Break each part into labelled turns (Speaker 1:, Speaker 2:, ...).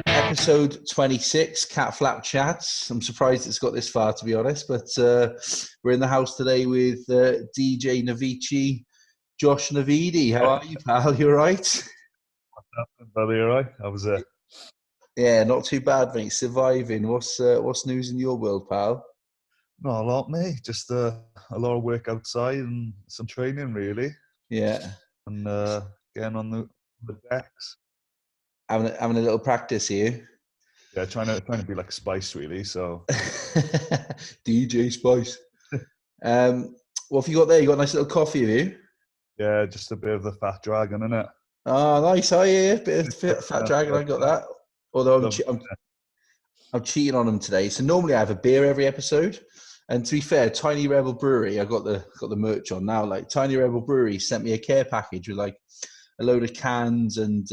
Speaker 1: Episode 26, Catflap Chats. I'm surprised it's got this far, to be honest, but we're in the house today with DJ Navicii, Josh Navidi. How are you, pal? You all right?
Speaker 2: What's happening, buddy? All right? How was it?
Speaker 1: Yeah, not too bad, mate. Surviving. What's news in your world, pal?
Speaker 2: Not a lot, mate. Just a lot of work outside and some training, really.
Speaker 1: Yeah.
Speaker 2: And getting on the decks.
Speaker 1: Having a little practice here.
Speaker 2: Yeah, trying to be like Spice, really. So
Speaker 1: DJ Spice. What have you got there? You got a nice little coffee, have you?
Speaker 2: Yeah, just a bit of the Fat Dragon, innit?
Speaker 1: Oh, nice. Oh, yeah, bit of Fat Dragon. I got that. Although I'm cheating on them today. So normally I have a beer every episode. And to be fair, Tiny Rebel Brewery, I got the merch on now. Like Tiny Rebel Brewery sent me a care package with like a load of cans and.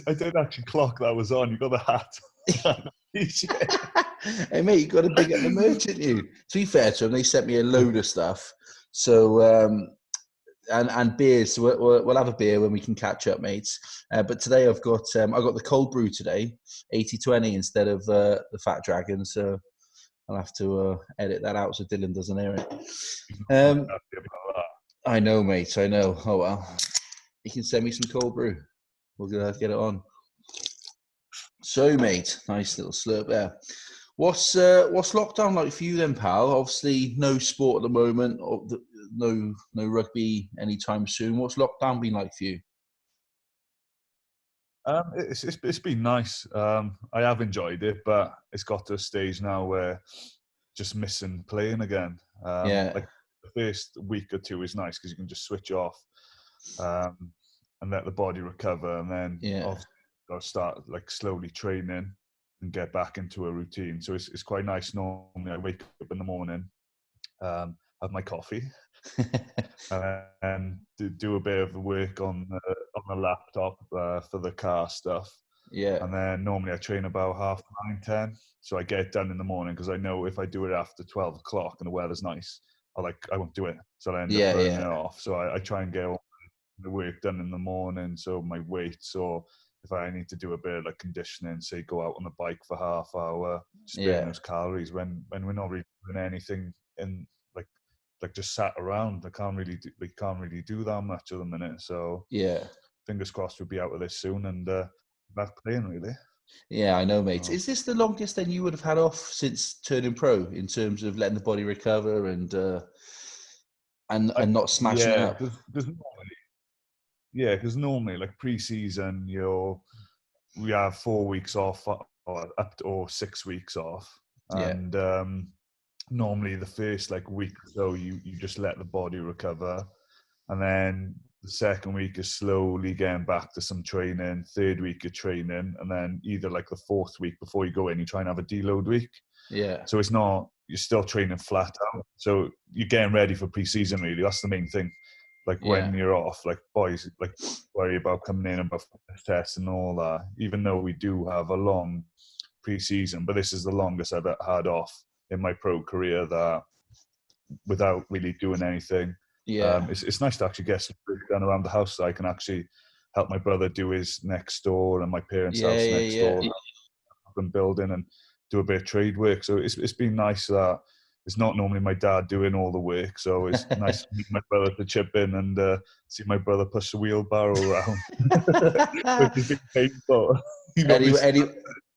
Speaker 2: I did actually clock that was on. You got the hat.
Speaker 1: Hey mate, you got to big up the merch, didn't you? To be fair to them, they sent me a load of stuff. So and beers. So we'll have a beer when we can catch up, mates. But today I've got the cold brew today, 80/20 instead of the Fat Dragon. So I'll have to edit that out so Dylan doesn't hear it. I know, mate. I know. Oh well, you can send me some cold brew. We're gonna get it on. So, mate, nice little slurp there. What's lockdown like for you then, pal? Obviously, no sport at the moment. No rugby anytime soon. What's lockdown been like for you?
Speaker 2: It's been nice. I have enjoyed it, but it's got to a stage now where just missing playing again. Like the first week or two is nice because you can just switch off. And let the body recover, and then I'll start like slowly training and get back into a routine. So it's quite nice. Normally, I wake up in the morning, have my coffee, and do a bit of work on the laptop for the car stuff.
Speaker 1: Yeah.
Speaker 2: And then normally I train about 9:30, 10. So I get it done in the morning because I know if I do it after 12 o'clock and the weather's nice, I won't do it. So I end up burning it off. So I try and get all the work done in the morning, so my weights, or if I need to do a bit of like conditioning, say go out on the bike for half hour, just burn those calories when we're not really doing anything in like just sat around. We can't really do that much at the minute. So fingers crossed we'll be out of this soon and back playing really.
Speaker 1: Yeah, I know, mate. Is this the longest then you would have had off since turning pro in terms of letting the body recover and not smashing it up?
Speaker 2: Because normally, like pre-season, we have 4 weeks off or 6 weeks off, and normally the first like week or so you just let the body recover, and then the second week is slowly getting back to some training. Third week of training, and then either like the fourth week before you go in, you try and have a deload week. Yeah. So it's not you're still training flat out. So you're getting ready for pre-season really. That's the main thing. Like when you're off, like boys, like worry about coming in about tests and all that. Even though we do have a long pre-season, but this is the longest I've had off in my pro career that without really doing anything. It's nice to actually get some work done around the house so I can actually help my brother do his next door and my parents' house next door, and building and do a bit of trade work. So it's been nice that. It's not normally my dad doing all the work, so it's nice to meet my brother to chip in and see my brother push the wheelbarrow around, which has been painful.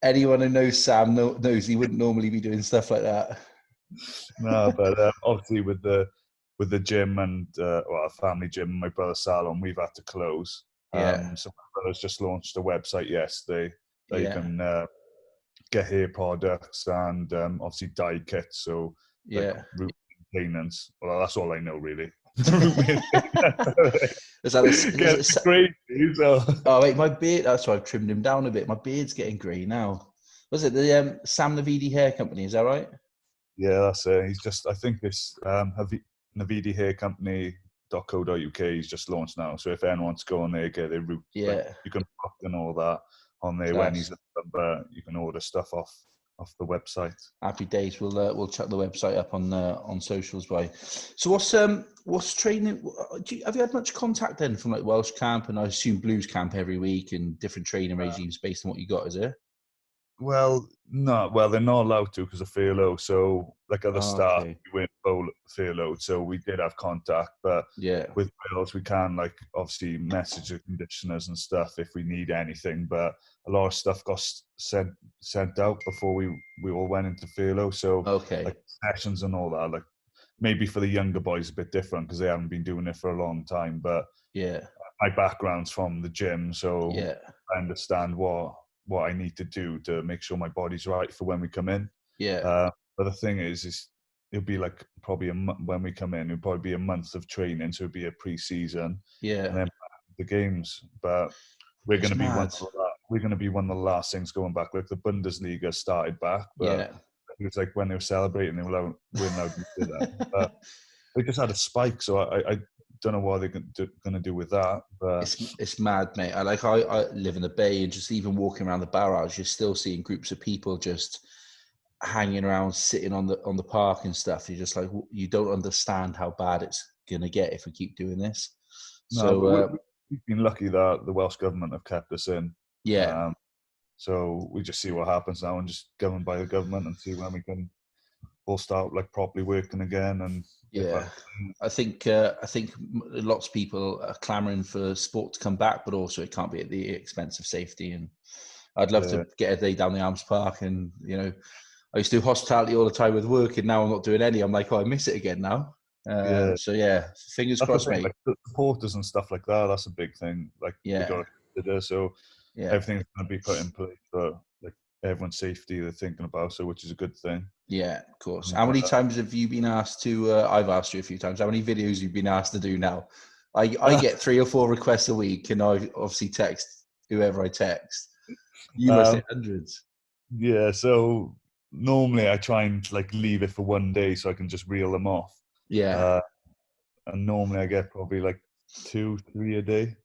Speaker 1: Anyone who knows Sam knows he wouldn't normally be doing stuff like that.
Speaker 2: No, but obviously with the gym and a family gym and my brother's salon, we've had to close. So my brother's just launched a website yesterday that you can get hair products and obviously dye kits. So. Root maintenance. Well, that's all I know, really. It's crazy. So.
Speaker 1: Oh, wait, my beard. That's why I've trimmed him down a bit. My beard's getting grey now. Was it the Sam Navidi Hair Company? Is that right?
Speaker 2: Yeah, that's it. He's just. I think it's Navidi Hair Company.co.uk. He's just launched now. So if anyone wants to go on there, get their root. You can book and all that on there when he's but you can order stuff off off the website.
Speaker 1: Happy days. We'll chuck the website up on socials, boy. So what's training? Have you had much contact then from like Welsh camp, and I assume Blues camp every week, and different training regimes based on what you got? Is it?
Speaker 2: Well, no. Well, they're not allowed to because of furlough. So, like at the start,
Speaker 1: Okay.
Speaker 2: we went full furlough, so we did have contact. But
Speaker 1: Yeah.
Speaker 2: with Wales, we can like obviously message the conditioners and stuff if we need anything. But a lot of stuff got sent out before we all went into furlough. So,
Speaker 1: Okay.
Speaker 2: like sessions and all that, like maybe for the younger boys a bit different because they haven't been doing it for a long time. But
Speaker 1: Yeah.
Speaker 2: my background's from the gym, so
Speaker 1: Yeah.
Speaker 2: I understand what I need to do to make sure my body's right for when we come in.
Speaker 1: Yeah.
Speaker 2: But the thing is it'll be like probably when we come in, it'll probably be a month of training, so it'll be a pre-season,
Speaker 1: Yeah.
Speaker 2: and then the games. But we're going to be
Speaker 1: mad.
Speaker 2: one of the last things going back. Like the Bundesliga started back, but it was like when they were celebrating, they were like, "We're allowed to do that." But they just had a spike, so I don't know what they're going to do with that. But
Speaker 1: it's mad, mate. I live in the Bay, and just even walking around the barrage, you're still seeing groups of people just hanging around, sitting on the park and stuff. You're just like, you don't understand how bad it's going to get if we keep doing this.
Speaker 2: No, we've been lucky that the Welsh government have kept us in.
Speaker 1: Yeah.
Speaker 2: So we just see what happens now and just governed by the government and see when we can all start like properly working again. And
Speaker 1: I think lots of people are clamoring for sport to come back, but also it can't be at the expense of safety. And I'd love to get a day down the Arms Park, and I used to do hospitality all the time with work, and now I'm not doing any. I'm like, I miss it again now. So fingers crossed, mate.
Speaker 2: Like the supporters and stuff like that, that's a big thing. Like we got to consider. So everything's going to be put in place for like everyone's safety they're thinking about, so which is a good thing.
Speaker 1: Yeah, of course. How many times have you been asked to? I've asked you a few times. How many videos you've been asked to do now? I get 3 or 4 requests a week, and I obviously text whoever I text. You must hit hundreds.
Speaker 2: Yeah. So normally I try and like leave it for one day so I can just reel them off.
Speaker 1: Yeah.
Speaker 2: And normally I get probably like 2-3 a day.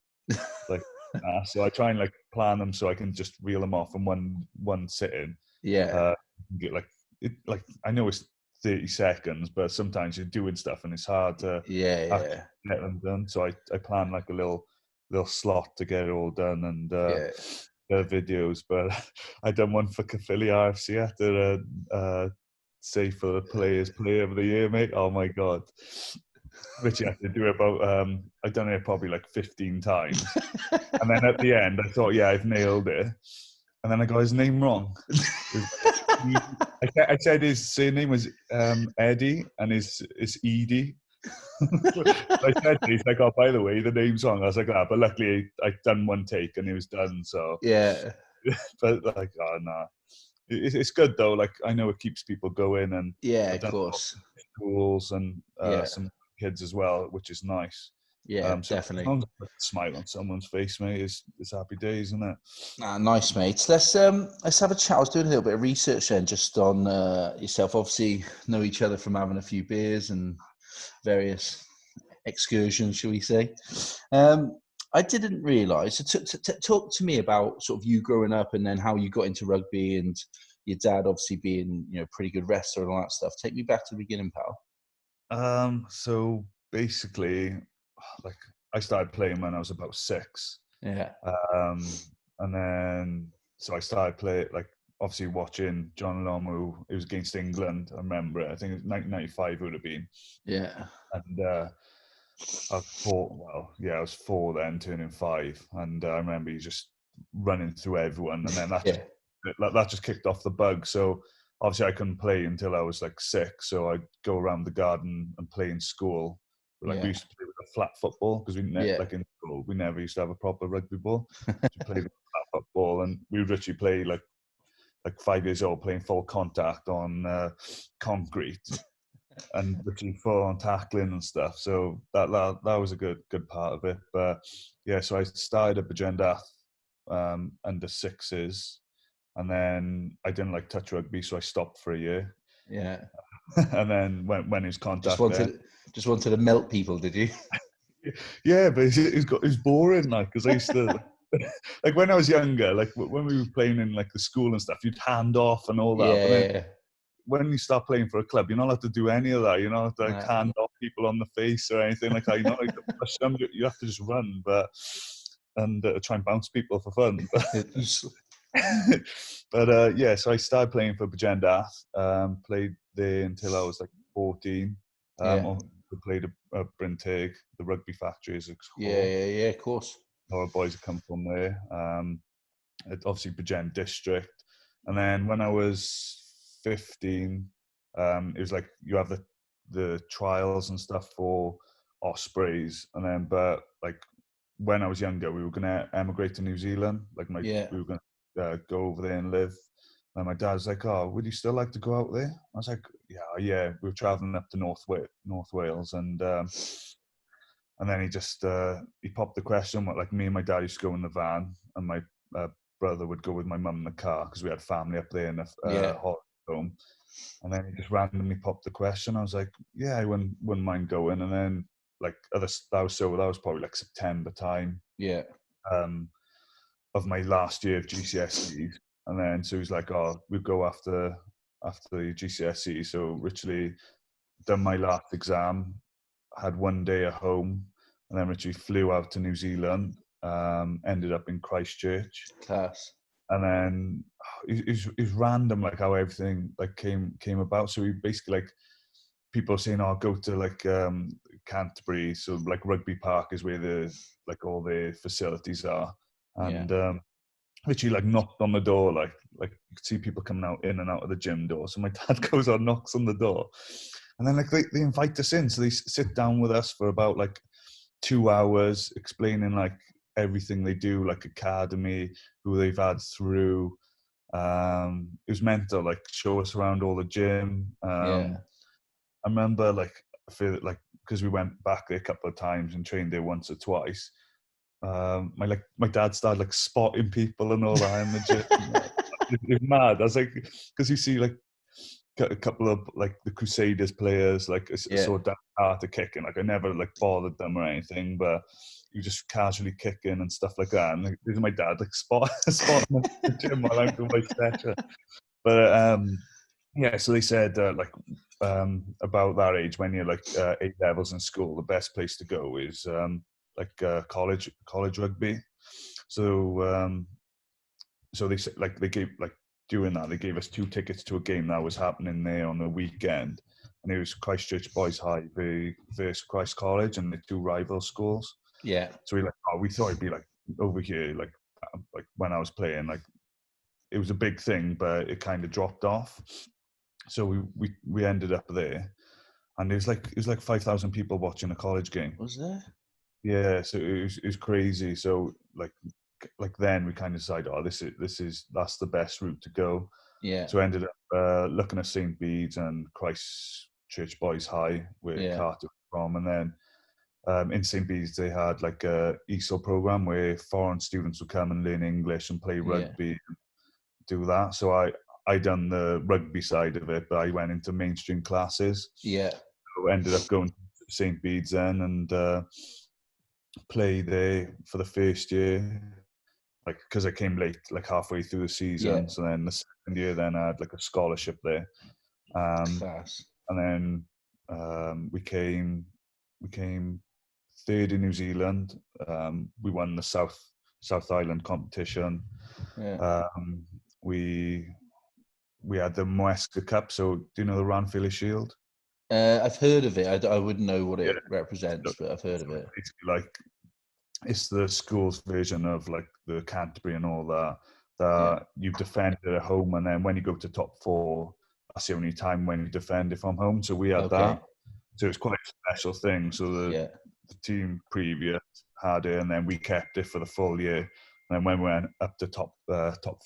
Speaker 2: Like, so I try and like plan them so I can just reel them off in one sitting.
Speaker 1: Yeah.
Speaker 2: Get like I know it's 30 seconds, but sometimes you're doing stuff and it's hard to get them done. So I plan like a little slot to get it all done and videos. But I done one for Caerphilly RFC after say for the player of the year, mate. Oh my god. Richie had to do about I've done it probably like 15 times. And then at the end I thought, yeah, I've nailed it. And then I got his name wrong. I said his surname was Eddie and his Edie. I said he's like, oh, by the way, the name's wrong. I was like, but luckily I'd done one take and it was done. So but like, oh no, it's good though. Like I know it keeps people going, and
Speaker 1: of course,
Speaker 2: schools and some kids as well, which is nice.
Speaker 1: Yeah,
Speaker 2: so
Speaker 1: definitely.
Speaker 2: As long as I smile on someone's face, mate, it's happy days, isn't it?
Speaker 1: Nice, mate. Let's have a chat. I was doing a little bit of research then, just on yourself. Obviously, know each other from having a few beers and various excursions, shall we say? I didn't realise. Talk to me about sort of you growing up, and then how you got into rugby, and your dad obviously being a pretty good wrestler and all that stuff. Take me back to the beginning, pal.
Speaker 2: So basically, like I started playing when I was about 6.
Speaker 1: Yeah.
Speaker 2: And then so I started playing, like obviously watching John Lomu. It was against England. I remember it. I think it was 1995 would have been.
Speaker 1: Yeah.
Speaker 2: And I was 4. Well, yeah, I was 4 then, turning 5. And I remember he just running through everyone, and then that just kicked off the bug. So obviously I couldn't play until I was like 6. So I'd go around the garden and play in school. Like we used to play with a flat football because like in school we never used to have a proper rugby ball. So we played with a flat football, and we would literally play like 5 years old, playing full contact on concrete and literally full on tackling and stuff. So that was a good part of it. But yeah, so I started at Bagendath under 6s, and then I didn't like touch rugby, so I stopped for a year.
Speaker 1: Yeah.
Speaker 2: And then when his contact
Speaker 1: just wanted to melt people, did you?
Speaker 2: Yeah, but it was boring, like, because I used to like when I was younger, like when we were playing in like the school and stuff, you'd hand off and all that. But then when you start playing for a club, you're not allowed to do any of that. You're not allowed to like hand off people on the face or anything like that. You're not allowed to push them. You have to just run, and try and bounce people for fun. But yeah, so I started playing for Bagendath. Played there until I was like 14. We played at Bryntig, the rugby factory as it's called.
Speaker 1: Yeah, of course.
Speaker 2: Our boys have come from there. Obviously Bridgend district. And then when I was 15, it was like you have the trials and stuff for Ospreys. And then, but like when I was younger, we were going to emigrate to New Zealand. Like we were going to go over there and live. And my dad was like, "Oh, would you still like to go out there?" I was like, "Yeah." We were traveling up to North Wales, and then he just he popped the question. Like me and my dad used to go in the van, and my brother would go with my mum in the car because we had family up there in the home. And then he just randomly popped the question. I was like, "Yeah, I wouldn't mind going." And then like that was probably like September time.
Speaker 1: Yeah.
Speaker 2: Of my last year of GCSEs. And then so he's like, "Oh, we'll go after the GCSE." So literally done my last exam, had one day at home, and then literally flew out to New Zealand. Ended up in Christchurch.
Speaker 1: Class.
Speaker 2: And then it was random, like how everything like came about. So we basically like people saying, "Oh, go to like Canterbury." So like Rugby Park is where all the facilities are, and literally like knocked on the door, like you could see people coming out in and out of the gym door. So my dad goes out, knocks on the door, and then like they invite us in. So they sit down with us for about like 2 hours, explaining like everything they do, like academy, who they've had through. It was mental, like show us around all the gym. I remember like I feel like because we went back there a couple of times and trained there once or twice. My dad started like spotting people and all that in the gym. It's mad. I was like, because you see like a couple of like the Crusaders players, like saw Dan Carter kicking. Like I never like bothered them or anything, but you just casually kicking and stuff like that. And like, this is my dad like spotting in the gym while I'm doing my stretcher. But yeah, so they said about that age when you're like A levels in school, the best place to go is college rugby. So so they said like they gave like doing that they gave us 2 tickets to a game that was happening there on the weekend, and it was Christchurch Boys High versus Christ College, and the 2 rival schools. So we thought it'd be like over here like when I was playing, like it was a big thing, but it kind of dropped off. So we ended up there, and it was like 5,000 people watching a college game.
Speaker 1: Was there?
Speaker 2: Yeah, so it was crazy. So like then we kind of decided, oh, that's the best route to go.
Speaker 1: Yeah.
Speaker 2: So I ended up looking at St. Bede's and Christchurch Boys High, where Cardiff from, and then in St. Bede's they had like a ESOL program where foreign students would come and learn English and play rugby, and do that. So I done the rugby side of it, but I went into mainstream classes.
Speaker 1: Yeah.
Speaker 2: So I ended up going to St. Bede's then and play there for the first year, like because I came late, like halfway through the season. So then the second year, then I had like a scholarship there.
Speaker 1: Class.
Speaker 2: And then we came third in New Zealand. We won the South Island competition. We had the Moesca Cup. So do you know the Ranfurly Shield?
Speaker 1: I've heard of it. I wouldn't know what it represents, but I've heard of it.
Speaker 2: Basically, like it's the school's version of like the Canterbury and all that. You defend it at home, and then when you go to top 4, that's the only time when you defend it from home. So we had that. So it's quite a special thing. So the team previous had it, and then we kept it for the full year. And then when we went up to top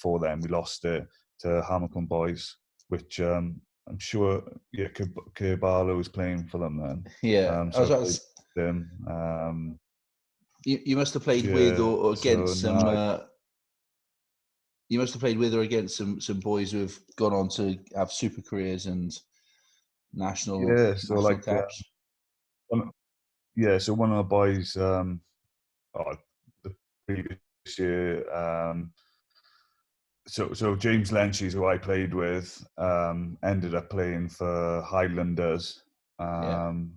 Speaker 2: 4, then we lost it to Hamilton Boys, which I'm sure Kerbalo was playing for them then.
Speaker 1: You must have played with or against some. You must have played with or against some boys who have gone on to have super careers and national caps.
Speaker 2: So one of the boys, the previous year, so James Lenchie's, who I played with, ended up playing for Highlanders. And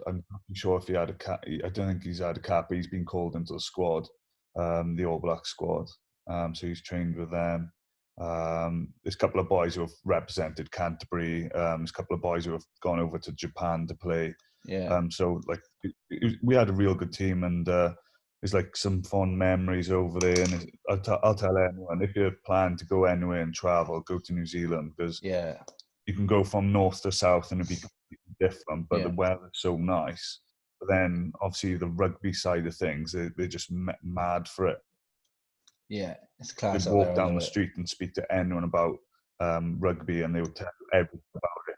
Speaker 2: I'm not sure if he had a cap. I don't think he's had a cap, but he's been called into the squad, the All Black squad. So he's trained with them. There's a couple of boys who have represented Canterbury. There's a couple of boys who have gone over to Japan to play. So like we had a real good team, and there's like some fond memories over there. And I'll tell anyone, if you plan to go anywhere and travel, go to New Zealand, because you can go from north to south and it'd be completely different, but the weather's so nice. But then obviously the rugby side of things, they're just mad for it.
Speaker 1: Yeah, it's class.
Speaker 2: They'd walk down the street and speak to anyone about rugby, and they would tell everything about it.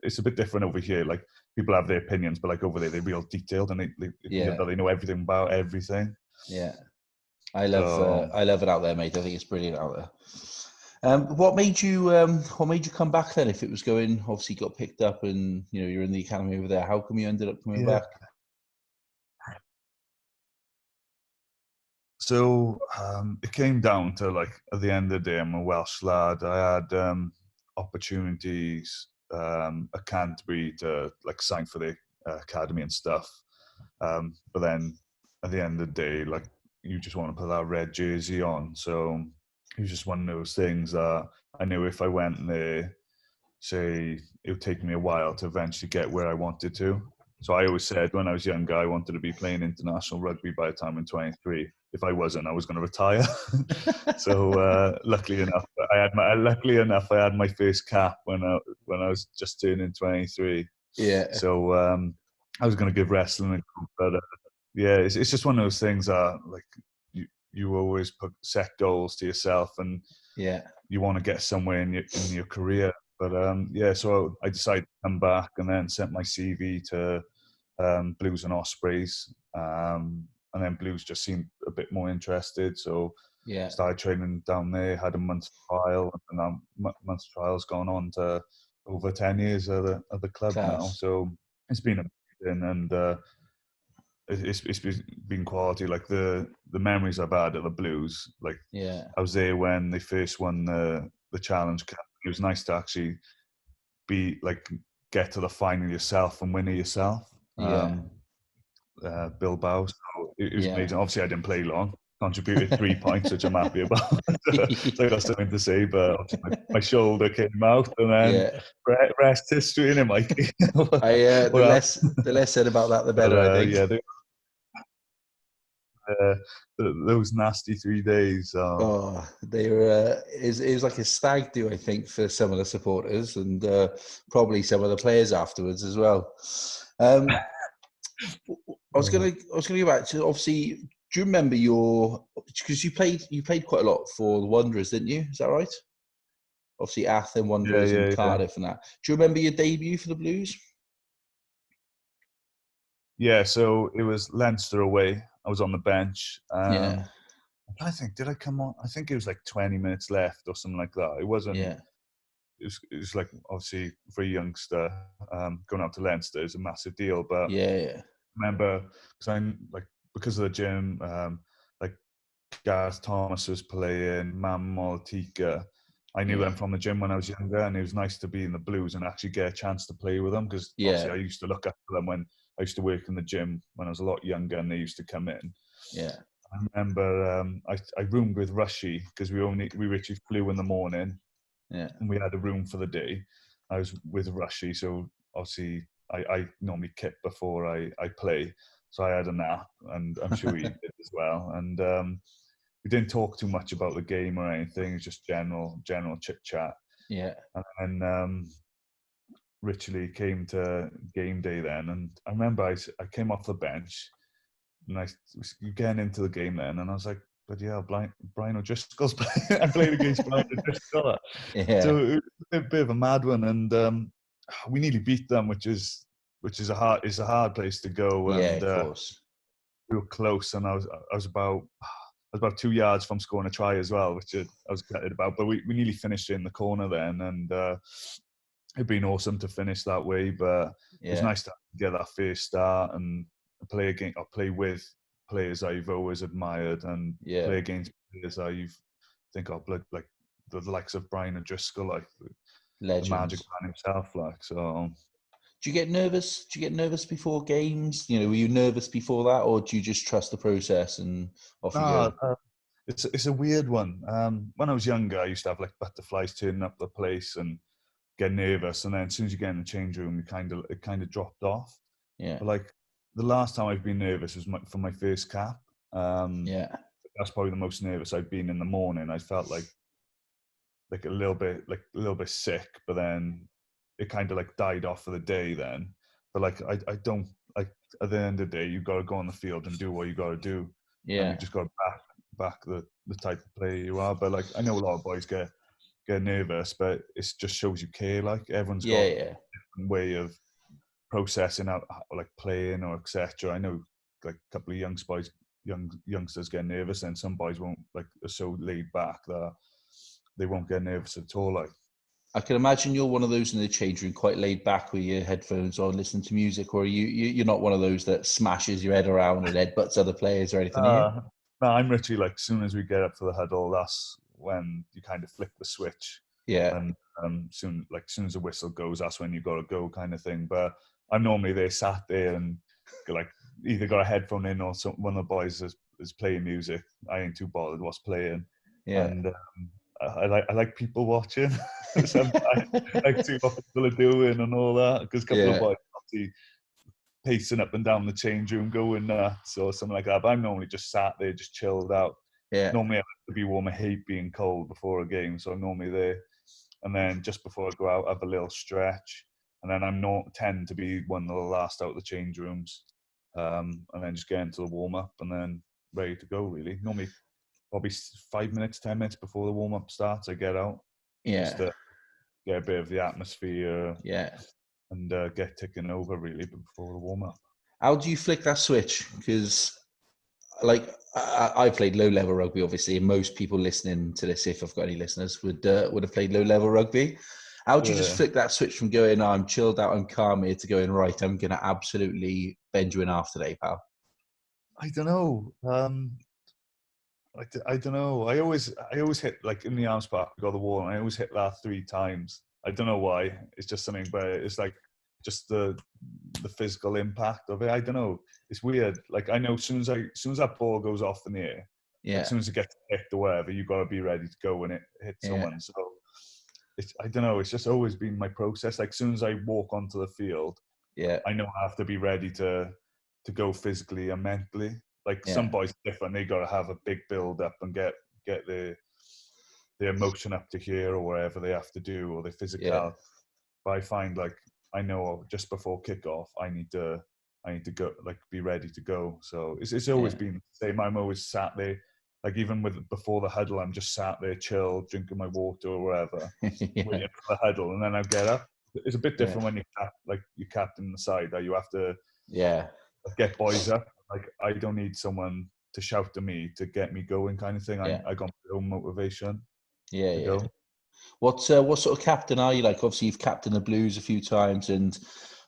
Speaker 2: It's a bit different over here. Like, people have their opinions, but like over there, they're real detailed, and they know everything about everything.
Speaker 1: Yeah, I love it out there, mate. I think it's brilliant out there. What made you come back then? If it was going, obviously got picked up, and you're in the academy over there. How come you ended up coming back?
Speaker 2: So it came down to, like, at the end of the day, I'm a Welsh lad. I had opportunities at Canterbury to like sign for the academy and stuff. But then at the end of the day, like, you just want to put that red jersey on. So it was just one of those things that I knew if I went there, say, it would take me a while to eventually get where I wanted to. So I always said when I was younger, I wanted to be playing international rugby by the time I'm 23. If I wasn't, I was going to retire. So luckily enough, I had my first cap when I was just turning 23.
Speaker 1: Yeah.
Speaker 2: So I was going to give wrestling a go, but it's just one of those things that, like, you always set goals to yourself, and you want to get somewhere in your career. But so I decided to come back, and then sent my CV to Blues and Ospreys, and then Blues just seemed a bit more interested, so started training down there. Had a month's trial, and that month's trial's gone on to over 10 years at the club now. So it's been amazing, and it's been quality. Like, the memories I've had at the Blues, like, I was there when they first won the Challenge Cup. It was nice to actually get to the final yourself and win it yourself. Bilbao. So it was amazing. Obviously, I didn't play long. Contributed 3 points, which I'm happy about. So I got something to say, but my shoulder came out, and then rest history, innit, Mikey?
Speaker 1: The less said about that, the better, I think.
Speaker 2: Those nasty 3 days.
Speaker 1: They were. It was like a stag do, I think, for some of the supporters, and probably some of the players afterwards as well. I was gonna go back to, obviously, do you remember because you played quite a lot for the Wanderers, didn't you? Is that right? Obviously, Anthem, Wanderers, and Cardiff, and that. Do you remember your debut for the Blues?
Speaker 2: Yeah, so it was Leinster away. I was on the bench. I think, did I come on? I think it was like 20 minutes left or something like that. It wasn't. It was like, obviously, for a youngster, going out to Leinster is a massive deal. But I remember, because of the gym, like, Gareth Thomas was playing, Mam Maltika. I knew them from the gym when I was younger, and it was nice to be in the Blues and actually get a chance to play with them, because obviously I used to look up to them when I used to work in the gym when I was a lot younger, and they used to come in. I remember I roomed with Rushy, because we literally flew in the morning, and we had a room for the day. I was with Rushy, so obviously I normally kit before I play, so I had a nap, and I'm sure he did as well. And we didn't talk too much about the game or anything. It was just general chit chat. And then literally came to game day then, and I remember I came off the bench, and I was getting into the game then, and I was like, but yeah, Brian O'Driscoll's playing. I played against Brian O'Driscoll. So it was a bit of a mad one, and we nearly beat them, which is a hard place to go. And
Speaker 1: of course.
Speaker 2: We were close, and I was about 2 yards from scoring a try as well, which I was excited about. But we nearly finished in the corner then, and it'd been awesome to finish that way. But it was nice to get that first start and play with players I've always admired and play against players I think of, like the likes of Brian O'Driscoll, like the magic man himself. Like, so.
Speaker 1: Do you get nervous? Do you get nervous before games? You know, were you nervous before that, or do you just trust the process and off you go?
Speaker 2: It's a weird one. When I was younger, I used to have like butterflies turning up the place and get nervous, and then as soon as you get in the change room, it kind of dropped off.
Speaker 1: Yeah.
Speaker 2: But like the last time I've been nervous was for my first cap. That's probably the most nervous I've been in the morning. I felt like a little bit sick, but then it kind of like died off for the day then. But like I don't like, at the end of the day, you got to go on the field and do what you got to do. And you just got to back the type of player you are. But like, I know a lot of boys get nervous, but it just shows you care. Like, everyone's got a different way of processing out, like playing or etc. I know like a couple of youngsters get nervous, and some boys won't, like, are so laid back that they won't get nervous at all. Like,
Speaker 1: I can imagine you're one of those in the change room, quite laid back with your headphones on, listening to music, or you're not one of those that smashes your head around and headbutts other players or anything, are you?
Speaker 2: No, I'm literally like, as soon as we get up to the huddle, that's when you kind of flick the switch.
Speaker 1: Yeah.
Speaker 2: And soon as the whistle goes, that's when you got to go, kind of thing. But I'm normally there, sat there, and like either got a headphone in or one of the boys is playing music. I ain't too bothered what's playing.
Speaker 1: Yeah.
Speaker 2: And I like people watching. Sometimes like see what people are doing and all that, because a couple of boys obviously pacing up and down the change room going nuts or something like that. But I'm normally just sat there, just chilled out.
Speaker 1: Yeah.
Speaker 2: Normally I have to be warm. I hate being cold before a game, so I'm normally there. And then just before I go out, I have a little stretch. And then I'm not tend to be one of the last out of the change rooms. And then just get into the warm up and then ready to go, really. Normally probably 5 minutes, 10 minutes before the warm up starts, I get out. Just to get a bit of the atmosphere. And get ticking over, really, before the warm up.
Speaker 1: How do you flick that switch? Because, like, I played low level rugby, obviously, and most people listening to this, if I've got any listeners, would have played low level rugby. How do you just flick that switch from going, I'm chilled out, I'm calm here, to going, right, I'm going to absolutely bend you in half today, pal?
Speaker 2: I don't know. I don't know. I always hit, like, in the arms part, got the wall, and I always hit that 3 times. I don't know why. It's just something, but it's like just the physical impact of it. I don't know. It's weird. Like, I know as soon as that ball goes off in the air, as soon as it gets hit or whatever, you got to be ready to go when it hits someone. So I don't know. It's just always been my process. Like, as soon as I walk onto the field, I know I have to be ready to go physically and mentally. Like, some boys are different. They got to have a big build up and get the emotion up to here or whatever they have to do, or the physical. But I find, like, I know just before kickoff, I need to go, like, be ready to go. So it's always been the same. I'm always sat there, like, even before the huddle, I'm just sat there, chill, drinking my water or whatever, waiting for the huddle, and then I get up. It's a bit different when you're captain the side, that you have to get boys up. Like, I don't need someone to shout to me to get me going, kind of thing. I got my own motivation to go.
Speaker 1: What sort of captain are you? Like, obviously you've captained the Blues a few times, and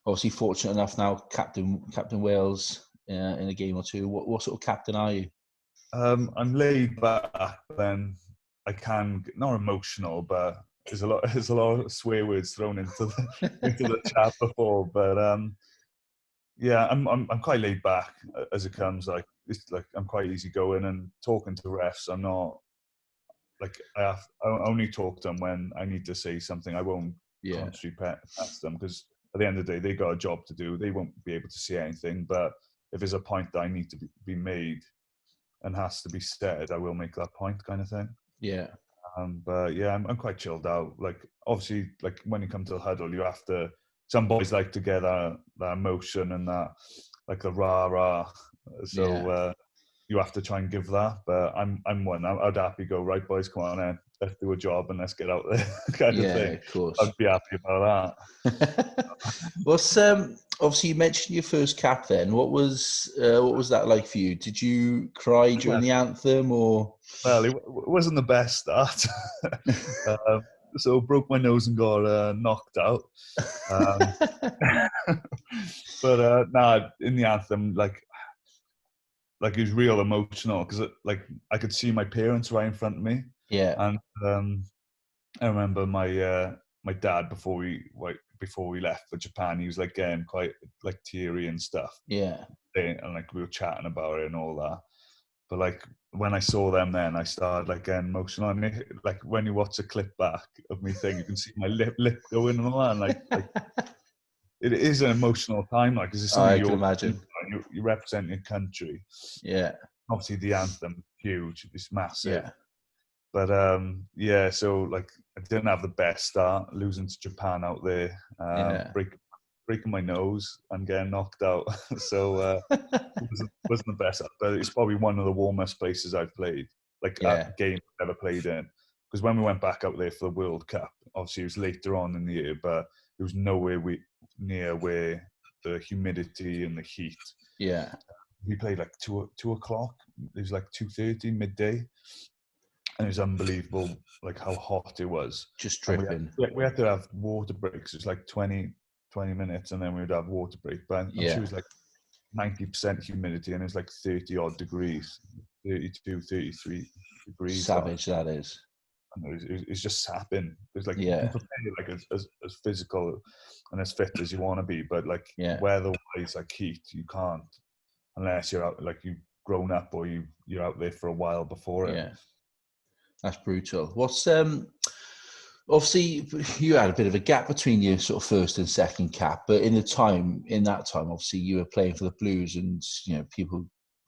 Speaker 1: obviously fortunate enough now captain Wales in a game or two. What sort of captain are you?
Speaker 2: I'm laid back, then I can, not emotional, but there's a lot of swear words thrown into the chat before. But I'm quite laid back as it comes. Like, it's like, I'm quite easygoing, and talking to refs, I'm not, like, I only talk to them when I need to say something. I won't constantly pass them, because at the end of the day, they got a job to do. They won't be able to see anything. But if there's a point that I need to be made and has to be said, I will make that point, kind of thing. But yeah, I'm quite chilled out. Like, obviously, like, when you come to the huddle, you have to. Some boys like to get that emotion and that, like, the rah. So you have to try and give that. But I'm one. I'd happy go, right, boys, come on in, let's do a job and let's get out there, kind of thing.
Speaker 1: Of course.
Speaker 2: I'd be happy about
Speaker 1: that. What's obviously you mentioned your first cap. Then what was that like for you? Did you cry during the anthem, or?
Speaker 2: Well, it wasn't the best start. So broke my nose and got knocked out. But in the anthem, like, like it was real emotional because like I could see my parents right in front of me.
Speaker 1: Yeah.
Speaker 2: And I remember my dad before we left for Japan, he was like getting quite like teary and stuff.
Speaker 1: Yeah.
Speaker 2: And like we were chatting about it and all that. But like when I saw them, then I started like getting emotional. And like when you watch a clip back of me thing, you can see my lip going and all that. And like it is an emotional time, like because it's something
Speaker 1: I can imagine.
Speaker 2: You represent your country.
Speaker 1: Yeah.
Speaker 2: Obviously, the anthem, huge, it's massive.
Speaker 1: Yeah.
Speaker 2: But yeah, so like I didn't have the best start, losing to Japan out there, breaking my nose and getting knocked out. So wasn't the best, but it's probably one of the warmest places I've played, like a game I've ever played in. Because when we went back out there for the World Cup, obviously it was later on in the year, but it was nowhere near where the humidity and the heat.
Speaker 1: Yeah.
Speaker 2: We played like 2 o'clock. It was like 2:30 midday. And it was unbelievable, like how hot it was.
Speaker 1: Just dripping.
Speaker 2: We had to have water breaks. It was like 20 minutes, and then we would have water break. But she was like 90% humidity, and it was like 30 odd degrees, 32, 33 degrees.
Speaker 1: Savage, that is.
Speaker 2: And it's just sapping. It's like you can prepare like as physical and as fit as you want to be, but like weather-wise, like heat, you can't unless you're out, like you've grown up or you're out there for a while before it.
Speaker 1: Yeah. That's brutal. What's obviously you had a bit of a gap between your sort of first and second cap, but in that time, obviously you were playing for the Blues, and you know people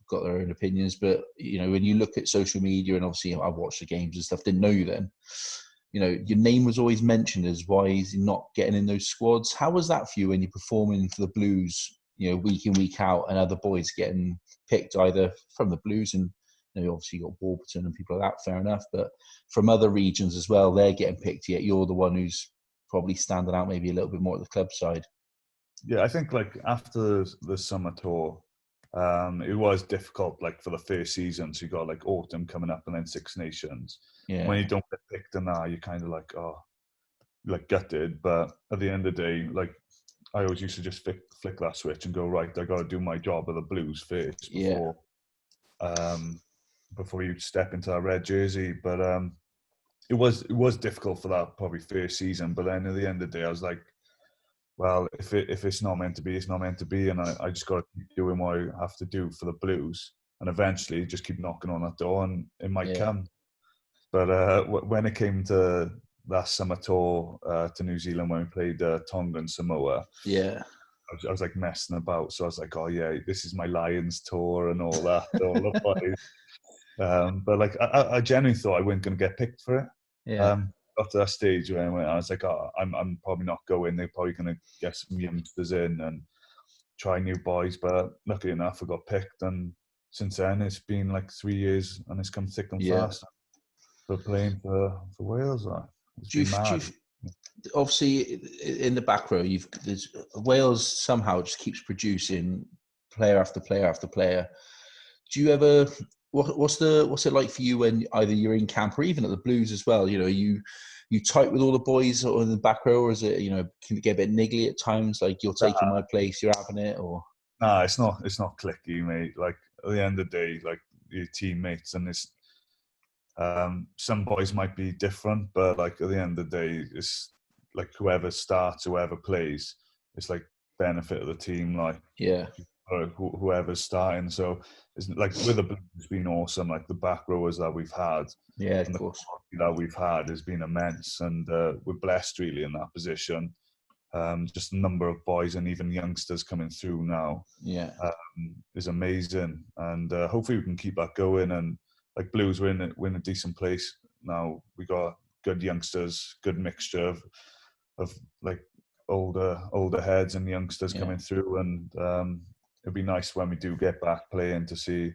Speaker 1: got their own opinions. But you know when you look at social media, and obviously I watched the games and stuff, didn't know you then. You know your name was always mentioned as why is he not getting in those squads. How was that for you when you're performing for the Blues? You know week in week out, and other boys getting picked either from the Blues and. You know, obviously you got Warburton and people like that, fair enough. But from other regions as well, they're getting picked, yet you're the one who's probably standing out maybe a little bit more at the club side.
Speaker 2: Yeah, I think like after the summer tour, it was difficult like for the first season. So you got like autumn coming up and then Six Nations.
Speaker 1: Yeah.
Speaker 2: When you don't get picked in that, you're kind of like, oh, like gutted. But at the end of the day, like I always used to just flick that switch and go, right, I got to do my job at the Blues first before you step into that red jersey. But it was difficult for that probably first season. But then at the end of the day, I was like, well, if it's not meant to be, it's not meant to be, and I just got to keep doing what I have to do for the Blues, and eventually just keep knocking on that door, and it might come. But when it came to that summer tour to New Zealand when we played Tonga and Samoa, I was like messing about. So I was like, oh yeah, this is my Lions tour and all that, all the boys. But like I genuinely thought I wasn't going to get picked for it. Got to that stage where I was like, oh, I'm probably not going. They're probably going to get some youngsters in and try new boys. But luckily enough, I got picked. And since then, it's been like 3 years, and it's come thick and fast for playing for Wales. It's been mad.
Speaker 1: Obviously, in the back row, Wales somehow just keeps producing player after player after player. Do you ever? What's it like for you when either you're in camp or even at the Blues as well? You know, you tight with all the boys or in the back row, or is it, you know, can it get a bit niggly at times? Like you're taking my place, you're having it, or?
Speaker 2: Nah, it's not clicky, mate. Like at the end of the day, like your teammates, and it's some boys might be different, but like at the end of the day, it's like whoever starts, whoever plays, it's like benefit of the team, like whoever's starting. So it's like with the Blues, it's been awesome. Like the back rowers that we've had,
Speaker 1: of course,
Speaker 2: that we've had has been immense, and we're blessed really in that position. Just the number of boys and even youngsters coming through now, is amazing, and hopefully we can keep that going. And like Blues, we're in a decent place now. We got good youngsters, good mixture of like older heads and youngsters coming through, and it'd be nice when we do get back playing to see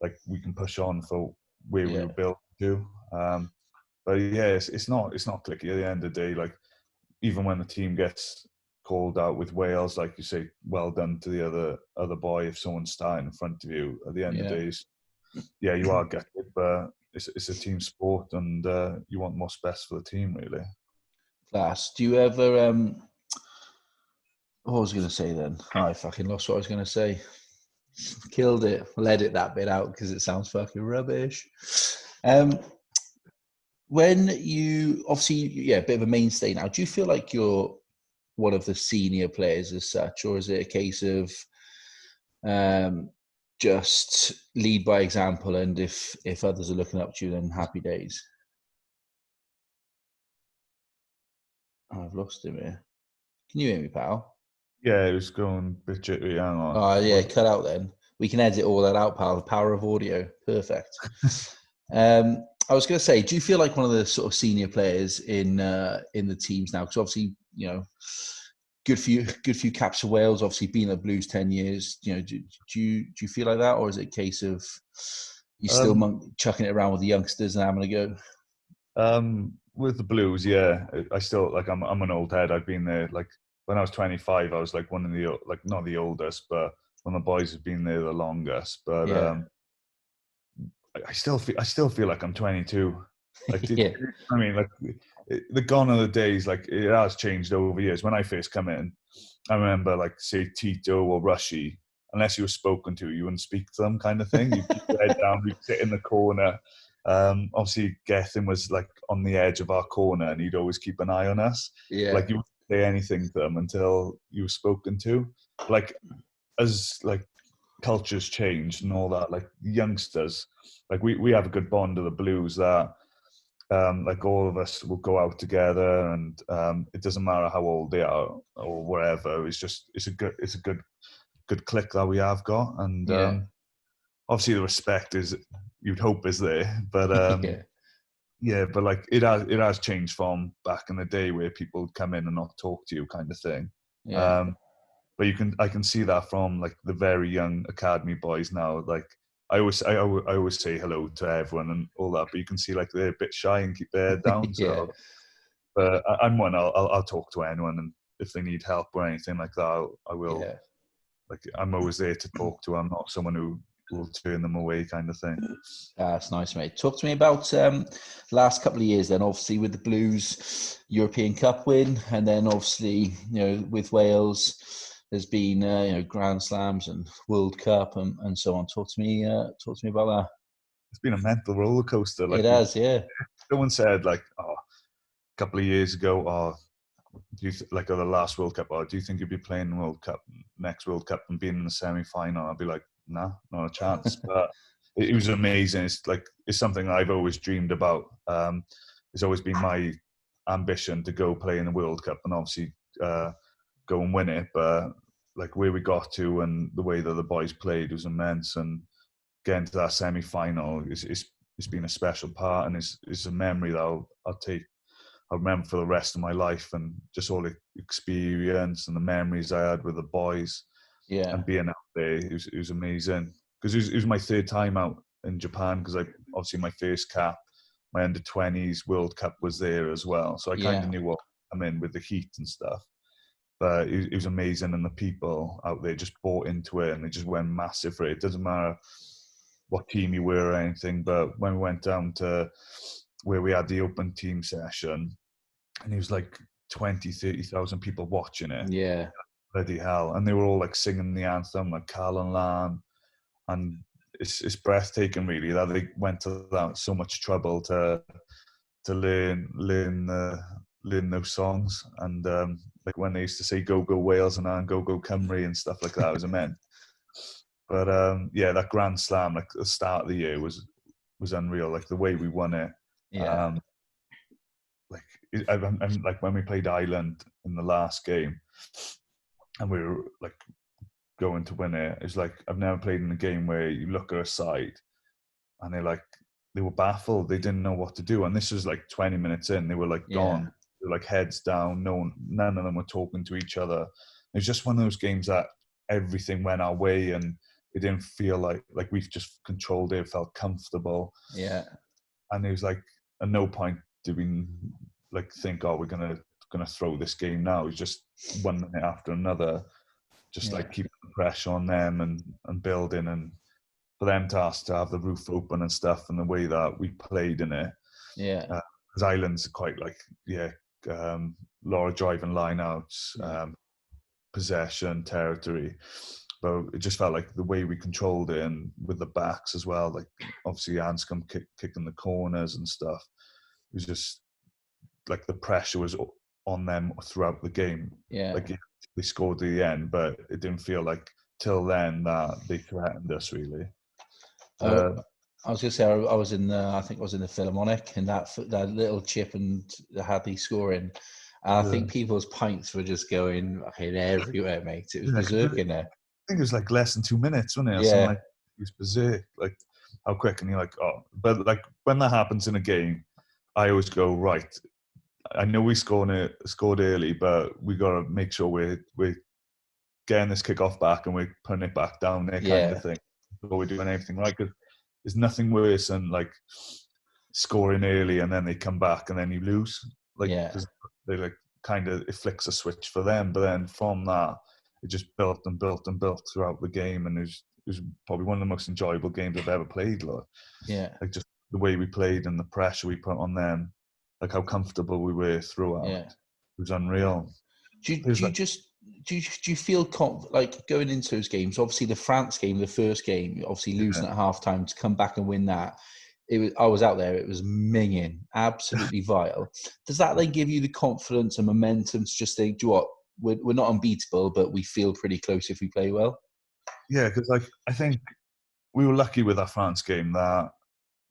Speaker 2: like we can push on for where we were built to. But yeah, it's not clicky at the end of the day. Like even when the team gets called out with Wales, like you say, well done to the other boy if someone's starting in front of you. At the end of the day, you are gutted, but it's a team sport, and you want what's best for the team, really.
Speaker 1: Class. Do you ever? What was I going to say then? I fucking lost what I was going to say. Killed it. We'll edit that bit out because it sounds fucking rubbish. When you obviously, a bit of a mainstay now, do you feel like you're one of the senior players as such, or is it a case of just lead by example, and if others are looking up to you, then happy days? Oh, I've lost him here. Can you hear me, pal?
Speaker 2: Yeah, it was going a bit jittery. Hang on.
Speaker 1: Oh, yeah, cut out then. We can edit all that out, pal. The power of audio. Perfect. I was going to say, do you feel like one of the sort of senior players in the teams now? Because obviously, good few caps for Wales. Obviously, being at Blues 10 years. Do you feel like that, or is it a case of you still chucking it around with the youngsters and having a go?
Speaker 2: With the Blues, yeah, I still like. I'm an old head. I've been there. Like when I was 25, I was like one of the not the oldest, but one of the boys who's been there the longest. But I still feel like I'm 22. Like, I mean, like the gone are the days. Like it has changed over years. When I first come in, I remember like say Tito or Rushy. Unless you were spoken to, you wouldn't speak to them, kind of thing. You keep your head down, you sit in the corner. Obviously, Gethin was like on the edge of our corner, and he'd always keep an eye on us.
Speaker 1: Yeah,
Speaker 2: like you wouldn't say anything to them until you were spoken to. Like as like cultures changed and all that, like youngsters, like we have a good bond of the Blues that like all of us will go out together, and it doesn't matter how old they are or wherever. It's a good click that we have got, and obviously the respect is you'd hope is there, but but like it has changed from back in the day where people would come in and not talk to you, kind of thing. But I can see that from like the very young academy boys now. Like I always say hello to everyone and all that, but you can see like they're a bit shy and keep their head down. So, but I'm one. I'll talk to anyone, and if they need help or anything like that, I will.
Speaker 1: Yeah.
Speaker 2: Like I'm always there to talk to. I'm not someone who will turn them away, kind of thing.
Speaker 1: That's nice, mate. Talk to me about last couple of years then, obviously with the Blues European Cup win, and then obviously, with Wales, there's been, Grand Slams and World Cup and so on. Talk to me about that.
Speaker 2: It's been a mental roller coaster. Like
Speaker 1: it has, yeah.
Speaker 2: Someone said like, a couple of years ago, do you the last World Cup, do you think you'd be playing next World Cup and being in the semi-final? I'd be like, nah, not a chance. But it was amazing. It's something I've always dreamed about. It's always been my ambition to go play in the World Cup and obviously go and win it. But like where we got to and the way that the boys played was immense. And getting to that semi-final, it's been a special part, and it's a memory that I'll remember for the rest of my life, and just all the experience and the memories I had with the boys.
Speaker 1: Yeah.
Speaker 2: And being out there, it was amazing. Because it was my third time out in Japan, because obviously my first cap, my under-20s World Cup was there as well. So I kind of knew what I'm in with the heat and stuff. But it was amazing, and the people out there just bought into it, and they just went massive for it. It doesn't matter what team you were or anything, but when we went down to where we had the open team session, and it was like 30,000 people watching it.
Speaker 1: Yeah.
Speaker 2: Bloody hell. And they were all like singing the anthem, like Carl and Lamb. And it's breathtaking, really, that they went to that so much trouble to learn those songs. And like when they used to say "Go Go Wales" and "Go Go Cymru" and stuff like that, it was immense. But that Grand Slam, like the start of the year, was unreal. Like the way we won it.
Speaker 1: Yeah.
Speaker 2: Like when we played Ireland in the last game, and we were like going to win it. It's like I've never played in a game where you look at a side, and they were baffled. They didn't know what to do. And this was like 20 minutes in. They were like gone. They were like heads down. None of them were talking to each other. It was just one of those games that everything went our way, and it didn't feel like we've just controlled it. It felt comfortable.
Speaker 1: Yeah.
Speaker 2: And it was like at no point did we like think, we're gonna throw this game now. It was just one minute after another, just like keeping the pressure on them and building, and for them to have the roof open and stuff, and the way that we played in it.
Speaker 1: Yeah.
Speaker 2: Because Ireland's quite like lot of driving lineouts, possession, territory. but it just felt like the way we controlled it, and with the backs as well, like obviously Anscombe kicking the corners and stuff. It was just like the pressure was on them throughout the game.
Speaker 1: Yeah.
Speaker 2: Like they scored at the end, but it didn't feel like till then that they threatened us really.
Speaker 1: I was going to say I was in I think I was in the Philharmonic, and that little chip and the Hadley scoring. And I think people's pints were just going everywhere, mate. It was berserk in there.
Speaker 2: I think it was like less than 2 minutes, wasn't it?
Speaker 1: Yeah.
Speaker 2: Like, it was berserk. Like how quick, and you're like, oh. But like when that happens in a game, I always go, right, I know we scored early, but we got to make sure we're getting this kickoff back and we're putting it back down there, kind of thing. Before we're doing everything right, because there's nothing worse than like scoring early and then they come back and then you lose. Like, because they like kind of, it flicks a switch for them, but then from that it just built and built and built throughout the game, and it was probably one of the most enjoyable games I've ever played. Like just the way we played and the pressure we put on them, like how comfortable we were throughout. It was unreal.
Speaker 1: Do you feel like going into those games? Obviously, the France game, the first game, obviously losing at halftime, to come back and win that. I was out there. It was minging, absolutely vile. Does that then give you the confidence and momentum to just think, do you know what, we're not unbeatable, but we feel pretty close if we play well? Yeah,
Speaker 2: because like I think we were lucky with our France game that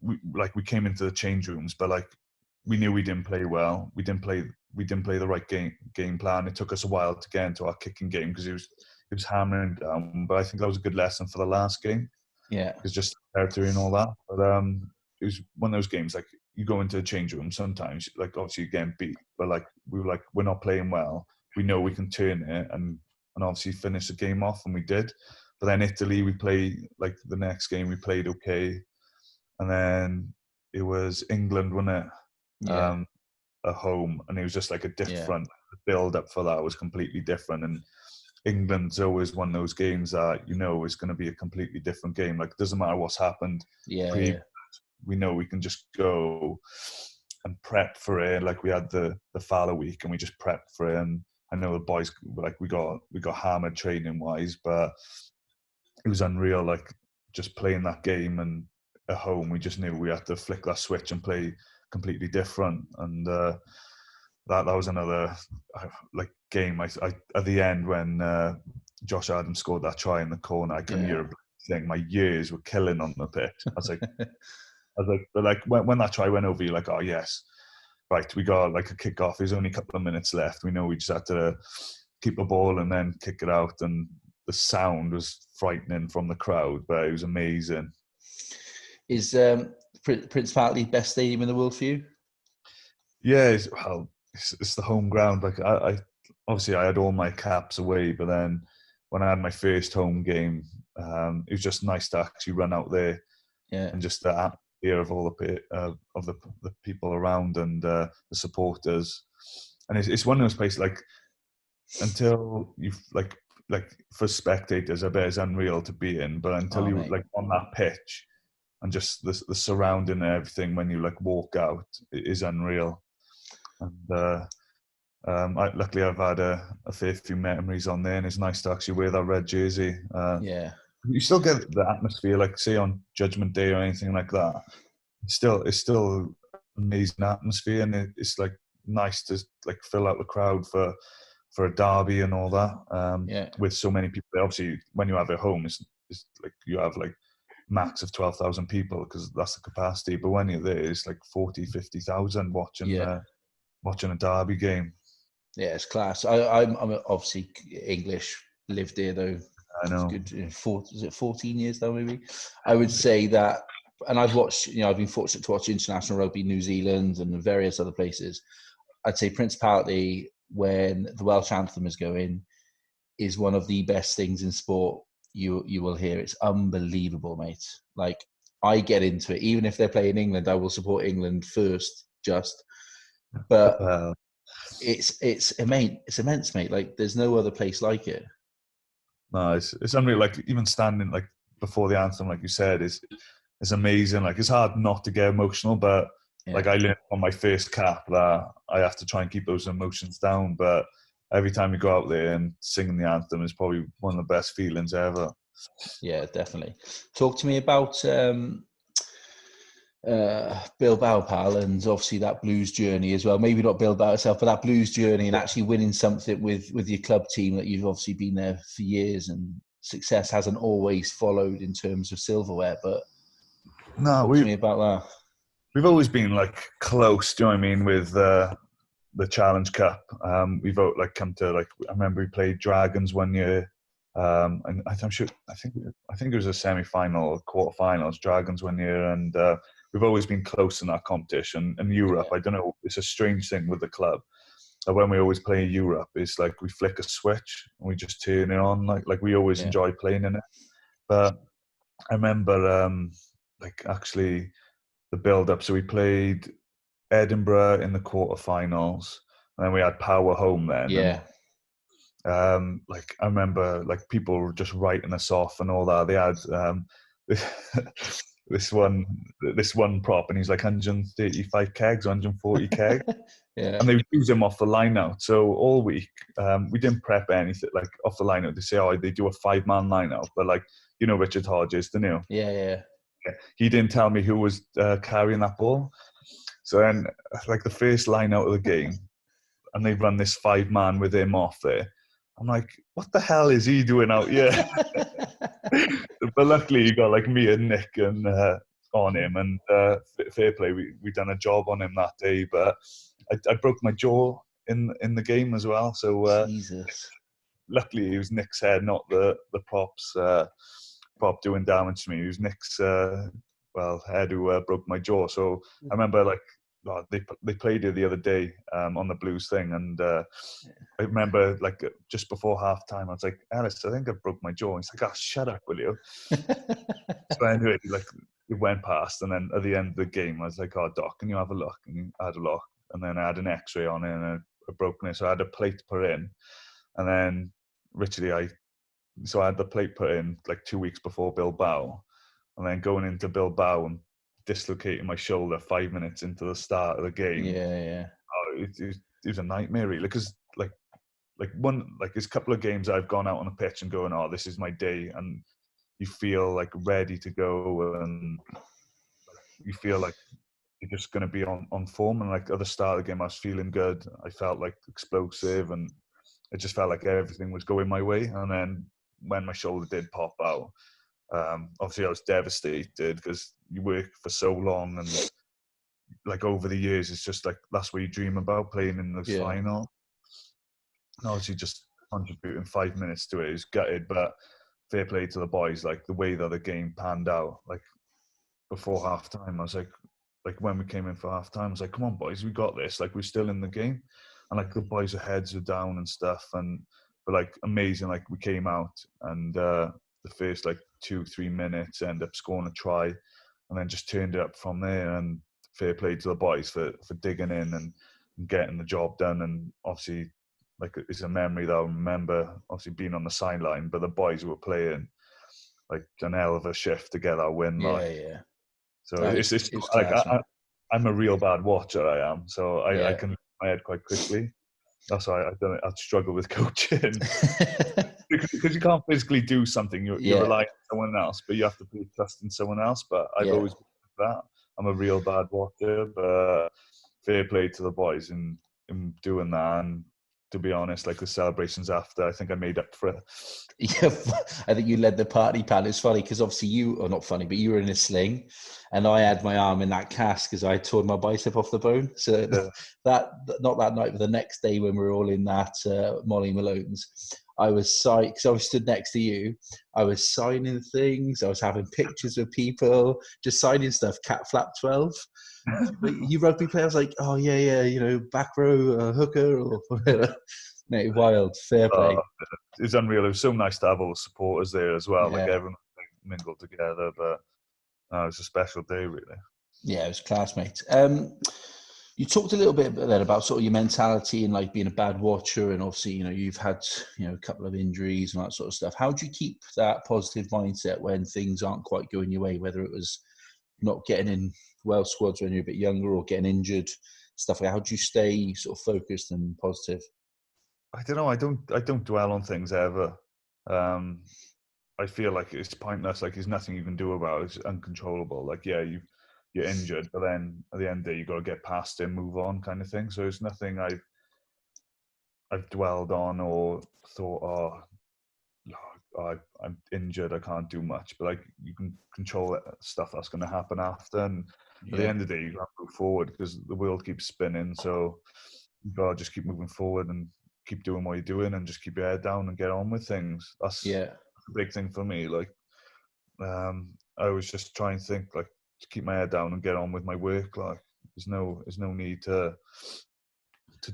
Speaker 2: we came into the change rooms, but like we knew we didn't play well. We didn't play the right game plan. It took us a while to get into our kicking game because it was hammering down. But I think that was a good lesson for the last game.
Speaker 1: Yeah,
Speaker 2: it's just territory and all that. But it was one of those games, like you go into a change room sometimes, like obviously you're getting beat, but like we were like, we're not playing well. We know we can turn it and obviously finish the game off, and we did. But then Italy, we played, like the next game we played okay. And then it was England, wasn't it?
Speaker 1: Yeah.
Speaker 2: At home, and it was just like a different build up for that was completely different. And England's always one of those games that is going to be a completely different game. Like it doesn't matter what's happened. We know we can just go and prep for it. Like we had the Fala week and we just prepped for it. And I know the boys, like we got hammered training wise, but it was unreal. Like just playing that game, and at home we just knew we had to flick that switch and play completely different. And that was another like game. I at the end when Josh Adams scored that try in the corner, I couldn't hear a thing. My ears were killing on the pitch. I was like, but like when that try went over, you're like, oh yes, right, we got like a kick off. There's only a couple of minutes left. We know we just had to keep the ball and then kick it out. And the sound was frightening from the crowd, but it was amazing.
Speaker 1: Is Principality best stadium in the world for you?
Speaker 2: Yeah, it's the home ground. Like I obviously I had all my caps away, but then when I had my first home game, it was just nice to actually run out there, and just the atmosphere of all the people around and the supporters. And it's one of those places, like until you've like for spectators, I bet it's unreal to be in, but until you like on that pitch and just the surrounding and everything when you like walk out, it is unreal. And luckily I've had a fair few memories on there, and it's nice to actually wear that red jersey. You still get the atmosphere, like say on Judgment Day or anything like that. It's still amazing atmosphere, and it's like nice to like fill out the crowd for a derby and all that. With so many people. Obviously, when you have it home, it's like you have like max of 12,000 people because that's the capacity. But when you're there, it's like 40, 50,000 watching a derby game. Yeah,
Speaker 1: it's class. I'm obviously English, lived here though.
Speaker 2: I know.
Speaker 1: It's good. Is it 14 years now, maybe? I would say that, and I've watched, I've been fortunate to watch international rugby, New Zealand and various other places. I'd say Principality, when the Welsh anthem is going, is one of the best things in sport you will hear. It's unbelievable, mate. Like, I get into it. Even if they're playing England, I will support England first, but it's immense, mate. Like, there's no other place like it.
Speaker 2: No, it's unreal. Like, even standing like before the anthem, like you said, is amazing. Like, it's hard not to get emotional, but like I learned on my first cap that I have to try and keep those emotions down. But every time you go out there and singing the anthem is probably one of the best feelings ever.
Speaker 1: Yeah, definitely. Talk to me about Bilbao, pal, and obviously that blues journey as well. Maybe not Bilbao itself, but that blues journey and actually winning something with your club team that you've obviously been there for years, and success hasn't always followed in terms of silverware. But talk to me about that.
Speaker 2: We've always been like close. Do you know what I mean? With the Challenge Cup, we've like come to like. I remember we played Dragons one year, and I'm sure. I think it was a semi-final, or quarter-finals. Dragons one year, and we've always been close in that competition. In Europe, I don't know. It's a strange thing with the club. When we always play in Europe, it's like we flick a switch and we just turn it on. Like we always enjoy playing in it. But I remember, like actually, the build-up. So we played Edinburgh in the quarterfinals, and then we had Power home then.
Speaker 1: Yeah.
Speaker 2: And, like I remember, like people were just writing us off and all that. They had this one prop, and he's like 135 kegs, 140 kegs.
Speaker 1: Yeah.
Speaker 2: And they would use him off the line out. So all week, we didn't prep anything like off the line out. They say, oh, they do a 5-man line out, but like you know Richard Hodges, don't you?
Speaker 1: Yeah.
Speaker 2: He didn't tell me who was carrying that ball. So then, like the first line out of the game, and they run this 5-man with him off there. I'm like, what the hell is he doing out here? But luckily, you got like me and Nick and on him, and fair play, we done a job on him that day. But I broke my jaw in the game as well. So
Speaker 1: Jesus.
Speaker 2: Luckily, it was Nick's head, not the props. Prop doing damage to me. It was Nick's head who broke my jaw. So I remember like they played it the other day on the Blues thing, and I remember like just before halftime, I was like, Alice, I think I broke my jaw. And he's like, oh, shut up, will you? So anyway, like it went past, and then at the end of the game, I was like, oh, Doc, can you have a look? And he had a look, and then I had an X-ray on it, and I broken it, so I had a plate put in, and then literally I had the plate put in like 2 weeks before Bilbao, and then going into Bilbao and dislocating my shoulder 5 minutes into the start of the game.
Speaker 1: Yeah.
Speaker 2: Oh, it was a nightmare, really, because like there's a couple of games I've gone out on a pitch and going, oh, this is my day, and you feel like ready to go, and you feel like you're just going to be on form. And like at the start of the game, I was feeling good. I felt like explosive, and it just felt like everything was going my way. And then when my shoulder did pop out, obviously I was devastated because you work for so long, and like over the years, it's just like that's what you dream about, playing in the final. And obviously just contributing 5 minutes to it is gutted, but fair play to the boys. Like the way that the game panned out, like before halftime, I was like when we came in for halftime, I was like, come on boys, we got this. Like we're still in the game. And like the boys' heads were down and stuff, but like amazing. Like we came out, and the first like 2-3 minutes end up scoring a try, and then just turned it up from there. And fair play to the boys for digging in and getting the job done. And obviously, like it's a memory that I remember. Obviously being on the sideline, but the boys were playing like an hell of a shift to get that win.
Speaker 1: Yeah.
Speaker 2: So it's like I'm a real bad watcher. I am. So I can lose my head quite quickly. That's why I'd struggle with coaching because you can't physically do something. You're relying on someone else, but you have to put trust in someone else. But I've always been like that. I'm a real bad watcher, but fair play to the boys in doing that. And to be honest, like the celebrations after, I think I made up for it.
Speaker 1: Yeah, I think you led the party, pal. It's funny because obviously you are not funny, but you were in a sling, and I had my arm in that cast because I tore my bicep off the bone. So that not that night, but the next day when we were all in that Molly Malone's, I was because I was stood next to you. I was signing things. I was having pictures with people, just signing stuff. Catflap 12. You rugby players like, oh yeah, you know, back row hooker or whatever. Mate, wild, fair play.
Speaker 2: It's unreal. It was so nice to have all the supporters there as well. Like everyone mingled together, but it was a special day, really.
Speaker 1: Yeah, it was classmates. You talked a little bit then about sort of your mentality and like being a bad watcher, and obviously, you know, you've had, you know, a couple of injuries and that sort of stuff. How do you keep that positive mindset when things aren't quite going your way, whether it was not getting in Welsh squads when you're a bit younger or getting injured, stuff like that? How do you stay sort of focused and positive?
Speaker 2: I don't know. I don't dwell on things ever. I feel like it's pointless. Like there's nothing you can do about it. It's uncontrollable. Like yeah, you're injured, but then at the end of the day, you got to get past it, move on, kind of thing. So it's nothing I've dwelled on or thought, I'm injured, I can't do much. But like you can control stuff that's going to happen after, and at the end of the day, you have to go forward because the world keeps spinning. So you got to just keep moving forward and keep doing what you're doing, and just keep your head down and get on with things. That's a big thing for me. Like I was just trying to think like to keep my head down and get on with my work. Like there's no need to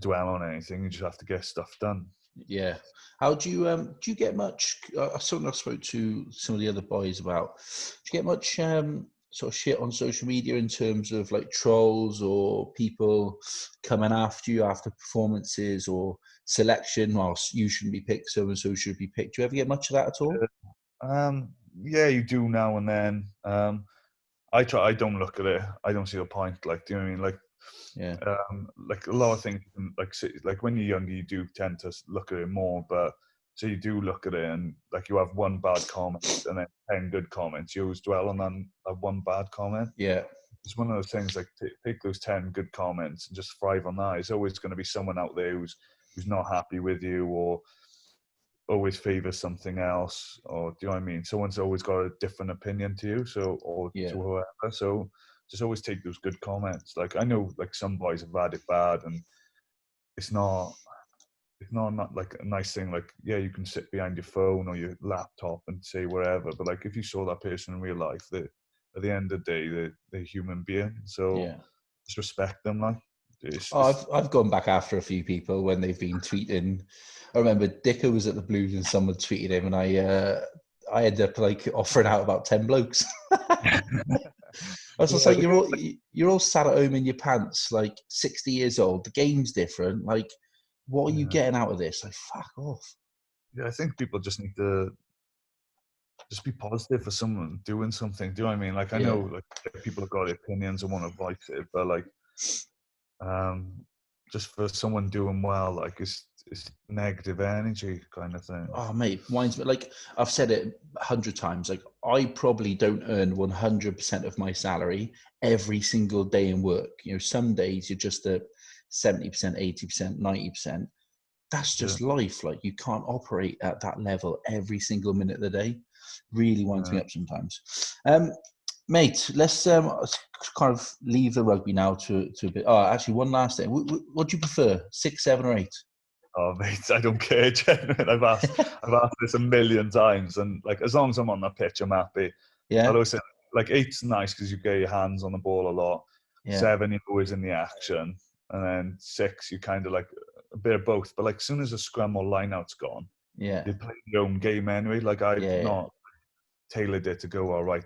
Speaker 2: dwell on anything. You just have to get stuff done.
Speaker 1: Yeah. How do you get much? Something I spoke to some of the other boys about. Do you get much sort of shit on social media in terms of like trolls or people coming after you after performances or selection? Whilst you shouldn't be picked, so and so should be picked. Do you ever get much of that at all?
Speaker 2: Yeah, you do now and then. I don't look at it. I don't see the point. Like, do you know what I mean? Like,
Speaker 1: yeah.
Speaker 2: Like a lot of things, like when you're younger, you do tend to look at it more. But so you do look at it, and like you have one bad comment and then 10 good comments. You always dwell on that one bad comment.
Speaker 1: Yeah.
Speaker 2: It's one of those things. Like take those 10 good comments and just thrive on that. It's always going to be someone out there who's not happy with you or always favors something else, or do you know what I mean? Someone's always got a different opinion to you, so or to whoever. So just always take those good comments. Like I know, like some boys have had it bad, and it's not like a nice thing. Like yeah, you can sit behind your phone or your laptop and say whatever, but like if you saw that person in real life, at the end of the day, they're a human being. So just respect them. Like
Speaker 1: I've gone back after a few people when they've been tweeting. I remember Dicko was at the Blues and someone tweeted him, and I ended up like offering out about 10 blokes. I was just like, you're all sat at home in your pants, like 60 years old. The game's different. Like, what are you getting out of this? Like, fuck off.
Speaker 2: Yeah, I think people just need to just be positive for someone doing something. Do you know what I mean? Like I know like people have got opinions and want to voice it, but like just for someone doing well, like it's negative energy kind of thing.
Speaker 1: Oh mate, mine's like I've said it 100 times. Like I probably don't earn 100% of my salary every single day in work. You know, some days you're just at 70%, 80%, 90%. That's just life. Like you can't operate at that level every single minute of the day. Really winds me up sometimes. Mate, let's kind of leave the rugby now to a bit. Oh, actually, one last thing. What do you prefer, 6, 7, or 8?
Speaker 2: Oh, mate, I don't care. Genuine. I've asked this a million times, and like as long as I'm on the pitch, I'm happy.
Speaker 1: Yeah.
Speaker 2: I always say like 8's nice because you get your hands on the ball a lot.
Speaker 1: Yeah.
Speaker 2: 7, you're always in the action, and then 6, you kind of like a bit of both. But like as soon as a scrum or line out's gone,
Speaker 1: you
Speaker 2: play your own game anyway. Like I've not tailored it to go, all right,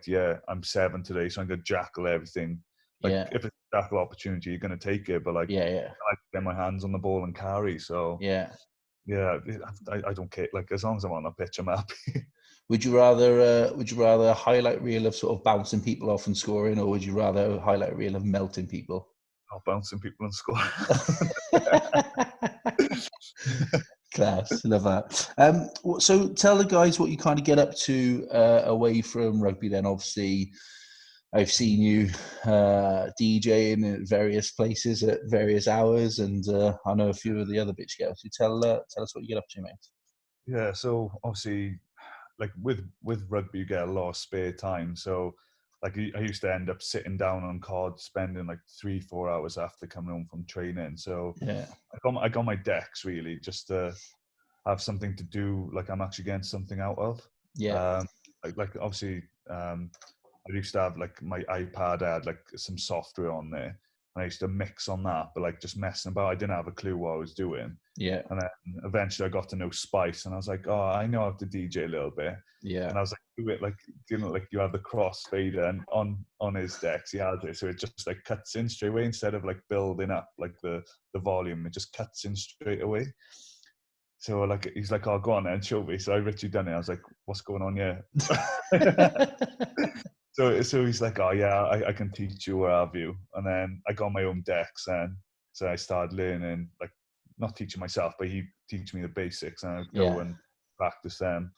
Speaker 2: I'm 7 today, so I'm gonna jackal everything. Like if it's a jackal opportunity, you're gonna take it. But like I get my hands on the ball and carry. So I don't care. Like as long as I'm on the pitch, I'm happy.
Speaker 1: Would you rather a highlight reel of sort of bouncing people off and scoring, or would you rather a highlight reel of melting people?
Speaker 2: Oh, bouncing people and scoring.
Speaker 1: Class, love that. So tell the guys what you kind of get up to away from rugby. Then obviously, I've seen you DJing at various places at various hours, and I know a few of the other bits you get up to. Tell us what you get up to, mate.
Speaker 2: Yeah, so obviously, like with rugby, you get a lot of spare time. So like I used to end up sitting down on COD, spending like 3-4 hours after coming home from training. So I got my decks really just to have something to do. Like I'm actually getting something out of. Like obviously, I used to have like my iPad. I had like some software on there, and I used to mix on that. But like just messing about, I didn't have a clue what I was doing.
Speaker 1: Yeah.
Speaker 2: And then eventually I got to know Spice, and I was like, oh, I know how to DJ a little bit.
Speaker 1: Yeah.
Speaker 2: And I was like, do it like, you know, like you have the crossfader, and on his decks he has it, so it just like cuts in straight away instead of like building up like the volume. It just cuts in straight away. So like he's like, oh, go on and show me. So I literally done it. I was like, what's going on here? So he's like, oh yeah, I can teach you, where have you? And then I got my own decks, and so I started learning like not teaching myself, but he teach me the basics, and I'd go and practice them.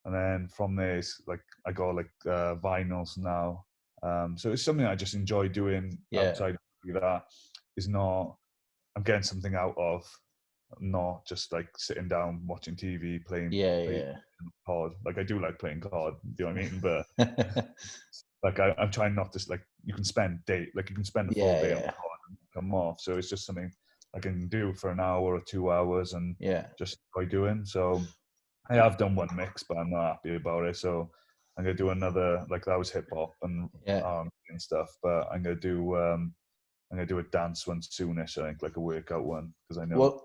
Speaker 2: And then from there, it's like I got like vinyls now. So it's something I just enjoy doing outside of that. Is not, I'm getting something out of, not just like sitting down watching TV playing COD. Like I do like playing COD, you know what I mean? But like I'm trying not to, like you can spend a full day on COD and come off. So it's just something I can do for an hour or 2 hours and just enjoy doing. So I have done one mix, but I'm not happy about it. So I'm gonna do another, like that was hip hop and R&B and stuff. But I'm gonna do a dance one soonish. I think like a workout one, because I know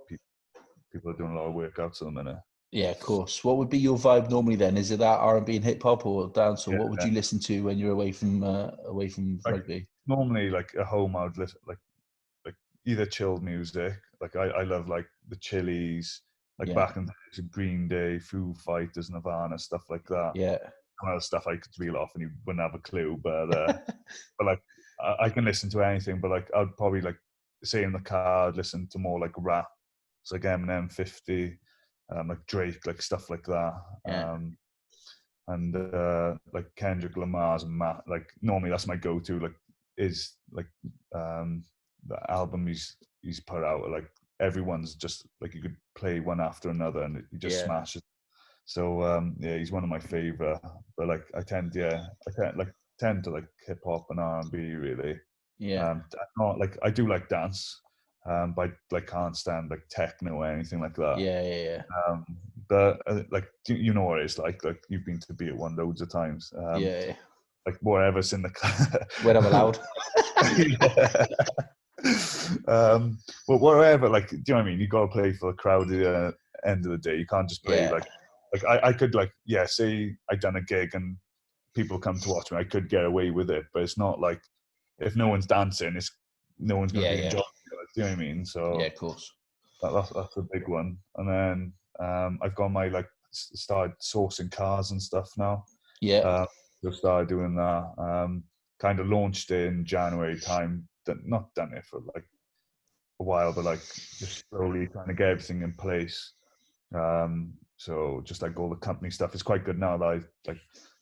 Speaker 2: people are doing a lot of workouts at the minute.
Speaker 1: Yeah, of course. What would be your vibe normally then? Is it that R&B and hip hop or dance, or what would you listen to when you're away from rugby?
Speaker 2: Normally, like at home, I would listen like either chilled music. Like I love like the Chili's, like back in the days, Green Day, Foo Fighters, Nirvana, stuff like that.
Speaker 1: Yeah.
Speaker 2: Some other stuff I could reel off and you wouldn't have a clue. But but like I can listen to anything. But like I'd probably like say in the car, I'd listen to more like rap. It's like Eminem, 50, like Drake, like stuff like that. And like Kendrick Lamar's and Matt. Like normally that's my go-to. Like is like the album he's put out. Like everyone's just like you could play one after another and he just smashes. So he's one of my favorite. But like I tend to like hip hop and R&B really. Not like I do like dance, but I like can't stand like techno or anything like that. But like you know what it's like you've been to Be At One loads of times. Like whatever's in the
Speaker 1: when I'm allowed.
Speaker 2: Well, whatever, like, do you know what I mean? You got to play for the crowd at the end of the day. You can't just play like I could like say I done a gig and people come to watch me, I could get away with it, but it's not like if no one's dancing, no one's going to be enjoying it. Do you know what I mean? So
Speaker 1: of course,
Speaker 2: that's a big one. And then I've got my like started sourcing cars and stuff now. Just started doing that. Kind of launched in January time. Not done it for like a while, but like just slowly trying to get everything in place. So just like all the company stuff is quite good now that I've like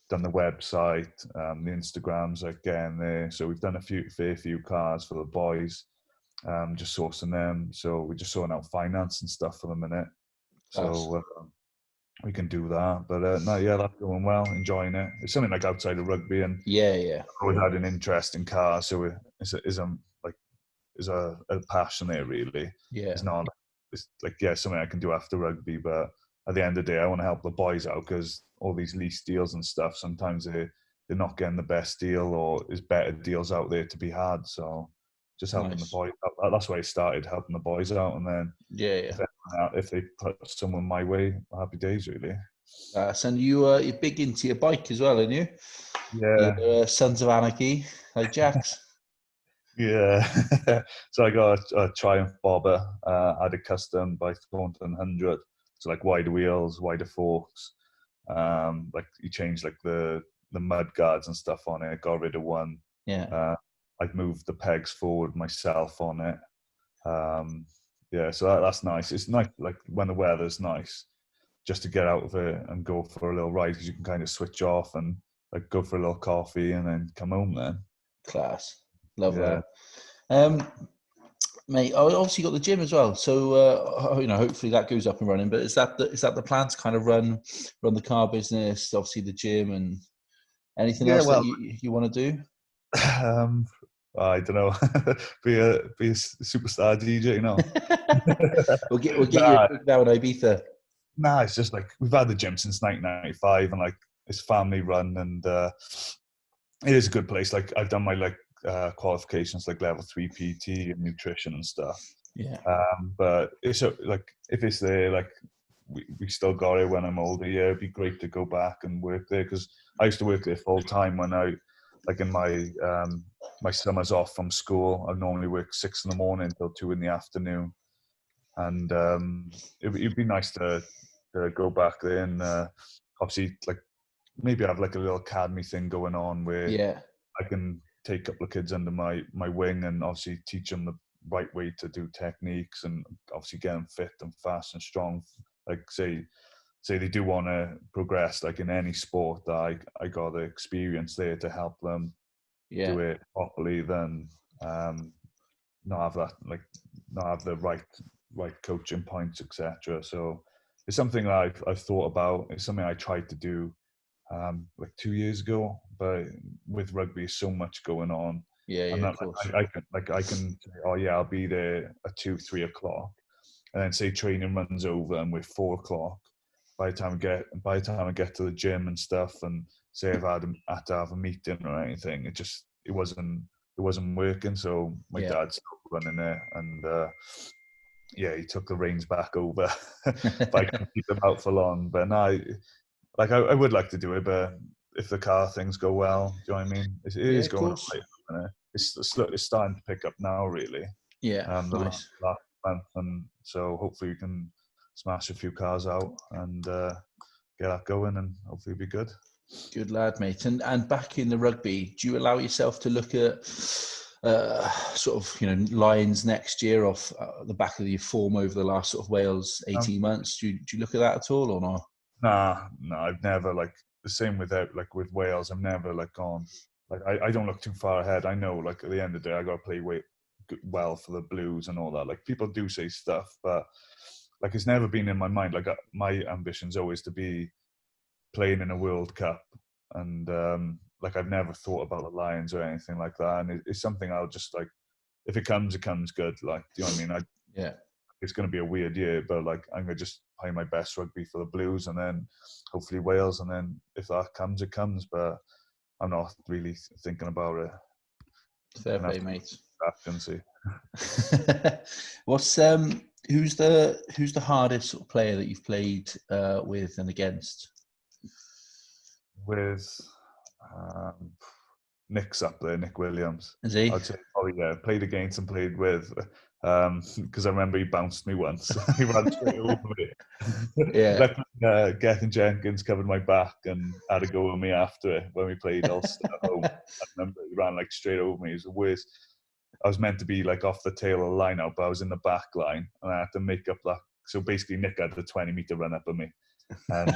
Speaker 2: done the website, the Instagrams are getting there. So we've done a fair few cars for the boys, just sourcing them. So we're just sorting out finance and stuff for the minute. So we can do that. But no, that's going well, enjoying it. It's something like outside of rugby, and I've always had an interest in cars, so it's a passion there really. It's not, it's like something I can do after rugby, but at the end of the day I want to help the boys out, because all these lease deals and stuff, sometimes they're not getting the best deal, or there's better deals out there to be had. So just helping the boys out. That's why I started, helping the boys out, and then if they put someone my way, happy days really.
Speaker 1: And you're big into your bike as well, aren't you? You're, Sons of Anarchy, like Jax.
Speaker 2: So I got a Triumph bobber. I had a custom by Thornton 100. So like wider wheels, wider forks. Like you changed like the mud guards and stuff on it. Got rid of one. I've moved the pegs forward myself on it. So that's nice. It's nice like when the weather's nice, just to get out of it and go for a little ride, because you can kind of switch off and like go for a little coffee and then come home then.
Speaker 1: Class. Love that. Mate, obviously you got the gym as well, so hopefully that goes up and running. But is that the plan to kind of run the car business, obviously the gym, and anything else that you want to do?
Speaker 2: I don't know. be a superstar DJ, you know.
Speaker 1: we'll get you down in Ibiza.
Speaker 2: Nah, it's just like we've had the gym since 1995, and like it's family run, and it is a good place. Like I've done my like qualifications, like level 3 PT and nutrition and stuff. But it's like if it's there, like we still got it when I'm older. It'd be great to go back and work there, because I used to work there full time when I like in my my summers off from school. I normally work 6 a.m. until 2 p.m, and it'd be nice to go back there and obviously like maybe have like a little academy thing going on where I can take a couple of kids under my wing and obviously teach them right way to do techniques, and obviously get them fit and fast and strong. Like say they do want to progress, like in any sport, that I got the experience there to help them do it properly. Then not have the right coaching points, etc. So it's something that I've thought about. It's something I tried to do like 2 years ago, but with rugby, so much going on. I'm not,
Speaker 1: of course.
Speaker 2: I can say, oh yeah, I'll be there at 2-3 o'clock, and then say training runs over and we're 4 o'clock. By the time I get to the gym and stuff, and say I've had to have a meeting or anything, it wasn't working. So my dad stopped running it, and he took the reins back over. But I couldn't keep them out for long. But no, I would like to do it, but if the car things go well, do you know what I mean? It is going on. It's starting to pick up now, really. The
Speaker 1: Nice.
Speaker 2: last month, and so hopefully we can smash a few cars out and get that going, and hopefully it'll be good.
Speaker 1: Good lad, mate. And back in the rugby, do you allow yourself to look at sort of, Lions next year off the back of your form over the last sort of Wales 18 months? Do you look at that at all or not?
Speaker 2: No, I've never, like, the same with Wales. I've never gone, I don't look too far ahead. I know, at the end of the day, I got to play well for the Blues and all that. People do say stuff, but it's never been in my mind. My ambition's always to be playing in a World Cup, and I've never thought about the Lions or anything like that. And it's something I'll just if it comes, it comes good. Do you know what I mean? It's going to be a weird year, but I'm going to just play my best rugby for the Blues, and then hopefully Wales, and then if that comes, it comes. But I'm not really thinking about it.
Speaker 1: Fair play, mate. What's who's the hardest sort of player that you've played with and against?
Speaker 2: With Nick's up there, Nick Williams.
Speaker 1: Is he?
Speaker 2: I'd say, played against and played with, because I remember he bounced me once. He ran straight over me. Gethin Jenkins covered my back and had a go at me after it when we played Ulster at home. I remember he ran straight over me. It was the worst. I was meant to be off the tail of the line out, but I was in the back line, and I had to make up that. So basically, Nick had a 20-meter run up at me, and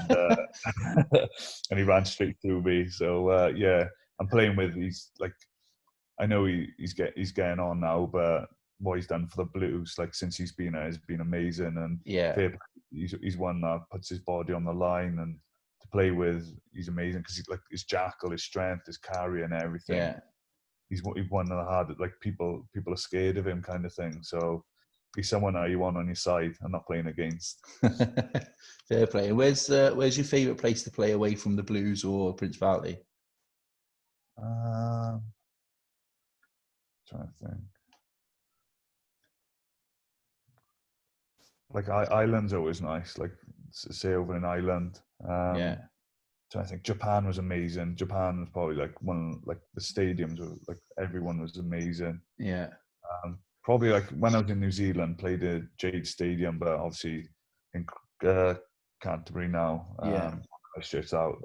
Speaker 2: and he ran straight through me. So I'm playing with. I know he's getting on now, but what he's done for the Blues, since he's been there, has been amazing. And he's one that puts his body on the line, and to play with, he's amazing because he's his jackal, his strength, his carry, and everything.
Speaker 1: Yeah.
Speaker 2: He's one of the hardest. People are scared of him, kind of thing. So he's someone that you want on your side and not playing against.
Speaker 1: Fair play. Where's your favourite place to play away from the Blues or Prince Valley?
Speaker 2: Trying to think. Ireland's always nice. Say over in Ireland. So I think Japan was amazing. Japan was probably one the stadiums were everyone was amazing.
Speaker 1: Yeah.
Speaker 2: Probably when I was in New Zealand, played at Jade Stadium, but obviously in Canterbury now. Straight out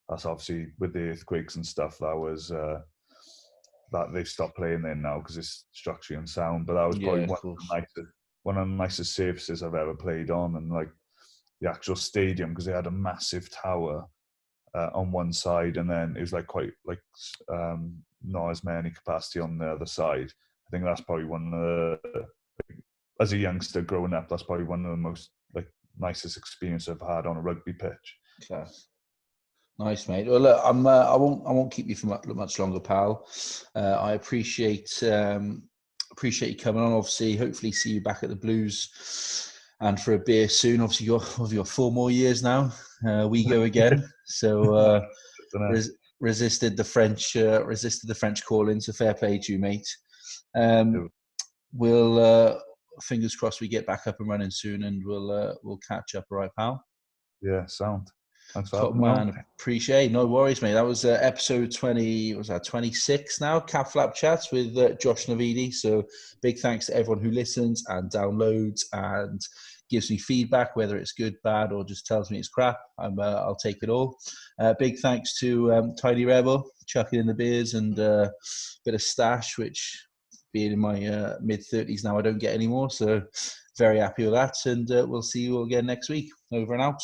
Speaker 2: that's obviously with the earthquakes and stuff. That was that they've stopped playing there now because it's structurally unsound. But that was probably one of the nicest surfaces I've ever played on, and the actual stadium, because they had a massive tower on one side, and then it was not as many capacity on the other side. I think that's probably one of the, as a youngster growing up, that's probably one of the most nicest experience I've had on a rugby pitch.
Speaker 1: Class. Nice, mate. Well, look, I won't keep you for much longer, pal. I appreciate you coming on. Obviously, hopefully see you back at the Blues and for a beer soon. Obviously, you're 4 more years now. We go again. So resisted the French calling. So fair play to you, mate. We'll fingers crossed we get back up and running soon, and we'll catch up, all right, pal?
Speaker 2: Yeah, sound. Thanks for
Speaker 1: Top man, appreciate. No worries, mate. That was episode 26 now. Catflap chats with Josh Navidi. So big thanks to everyone who listens and downloads and gives me feedback, whether it's good, bad, or just tells me it's crap. I'll take it all. Big thanks to Tiny Rebel chucking in the beers and a bit of stash, which being in my mid-30s now, I don't get any more. So very happy with that. And we'll see you all again next week. Over and out.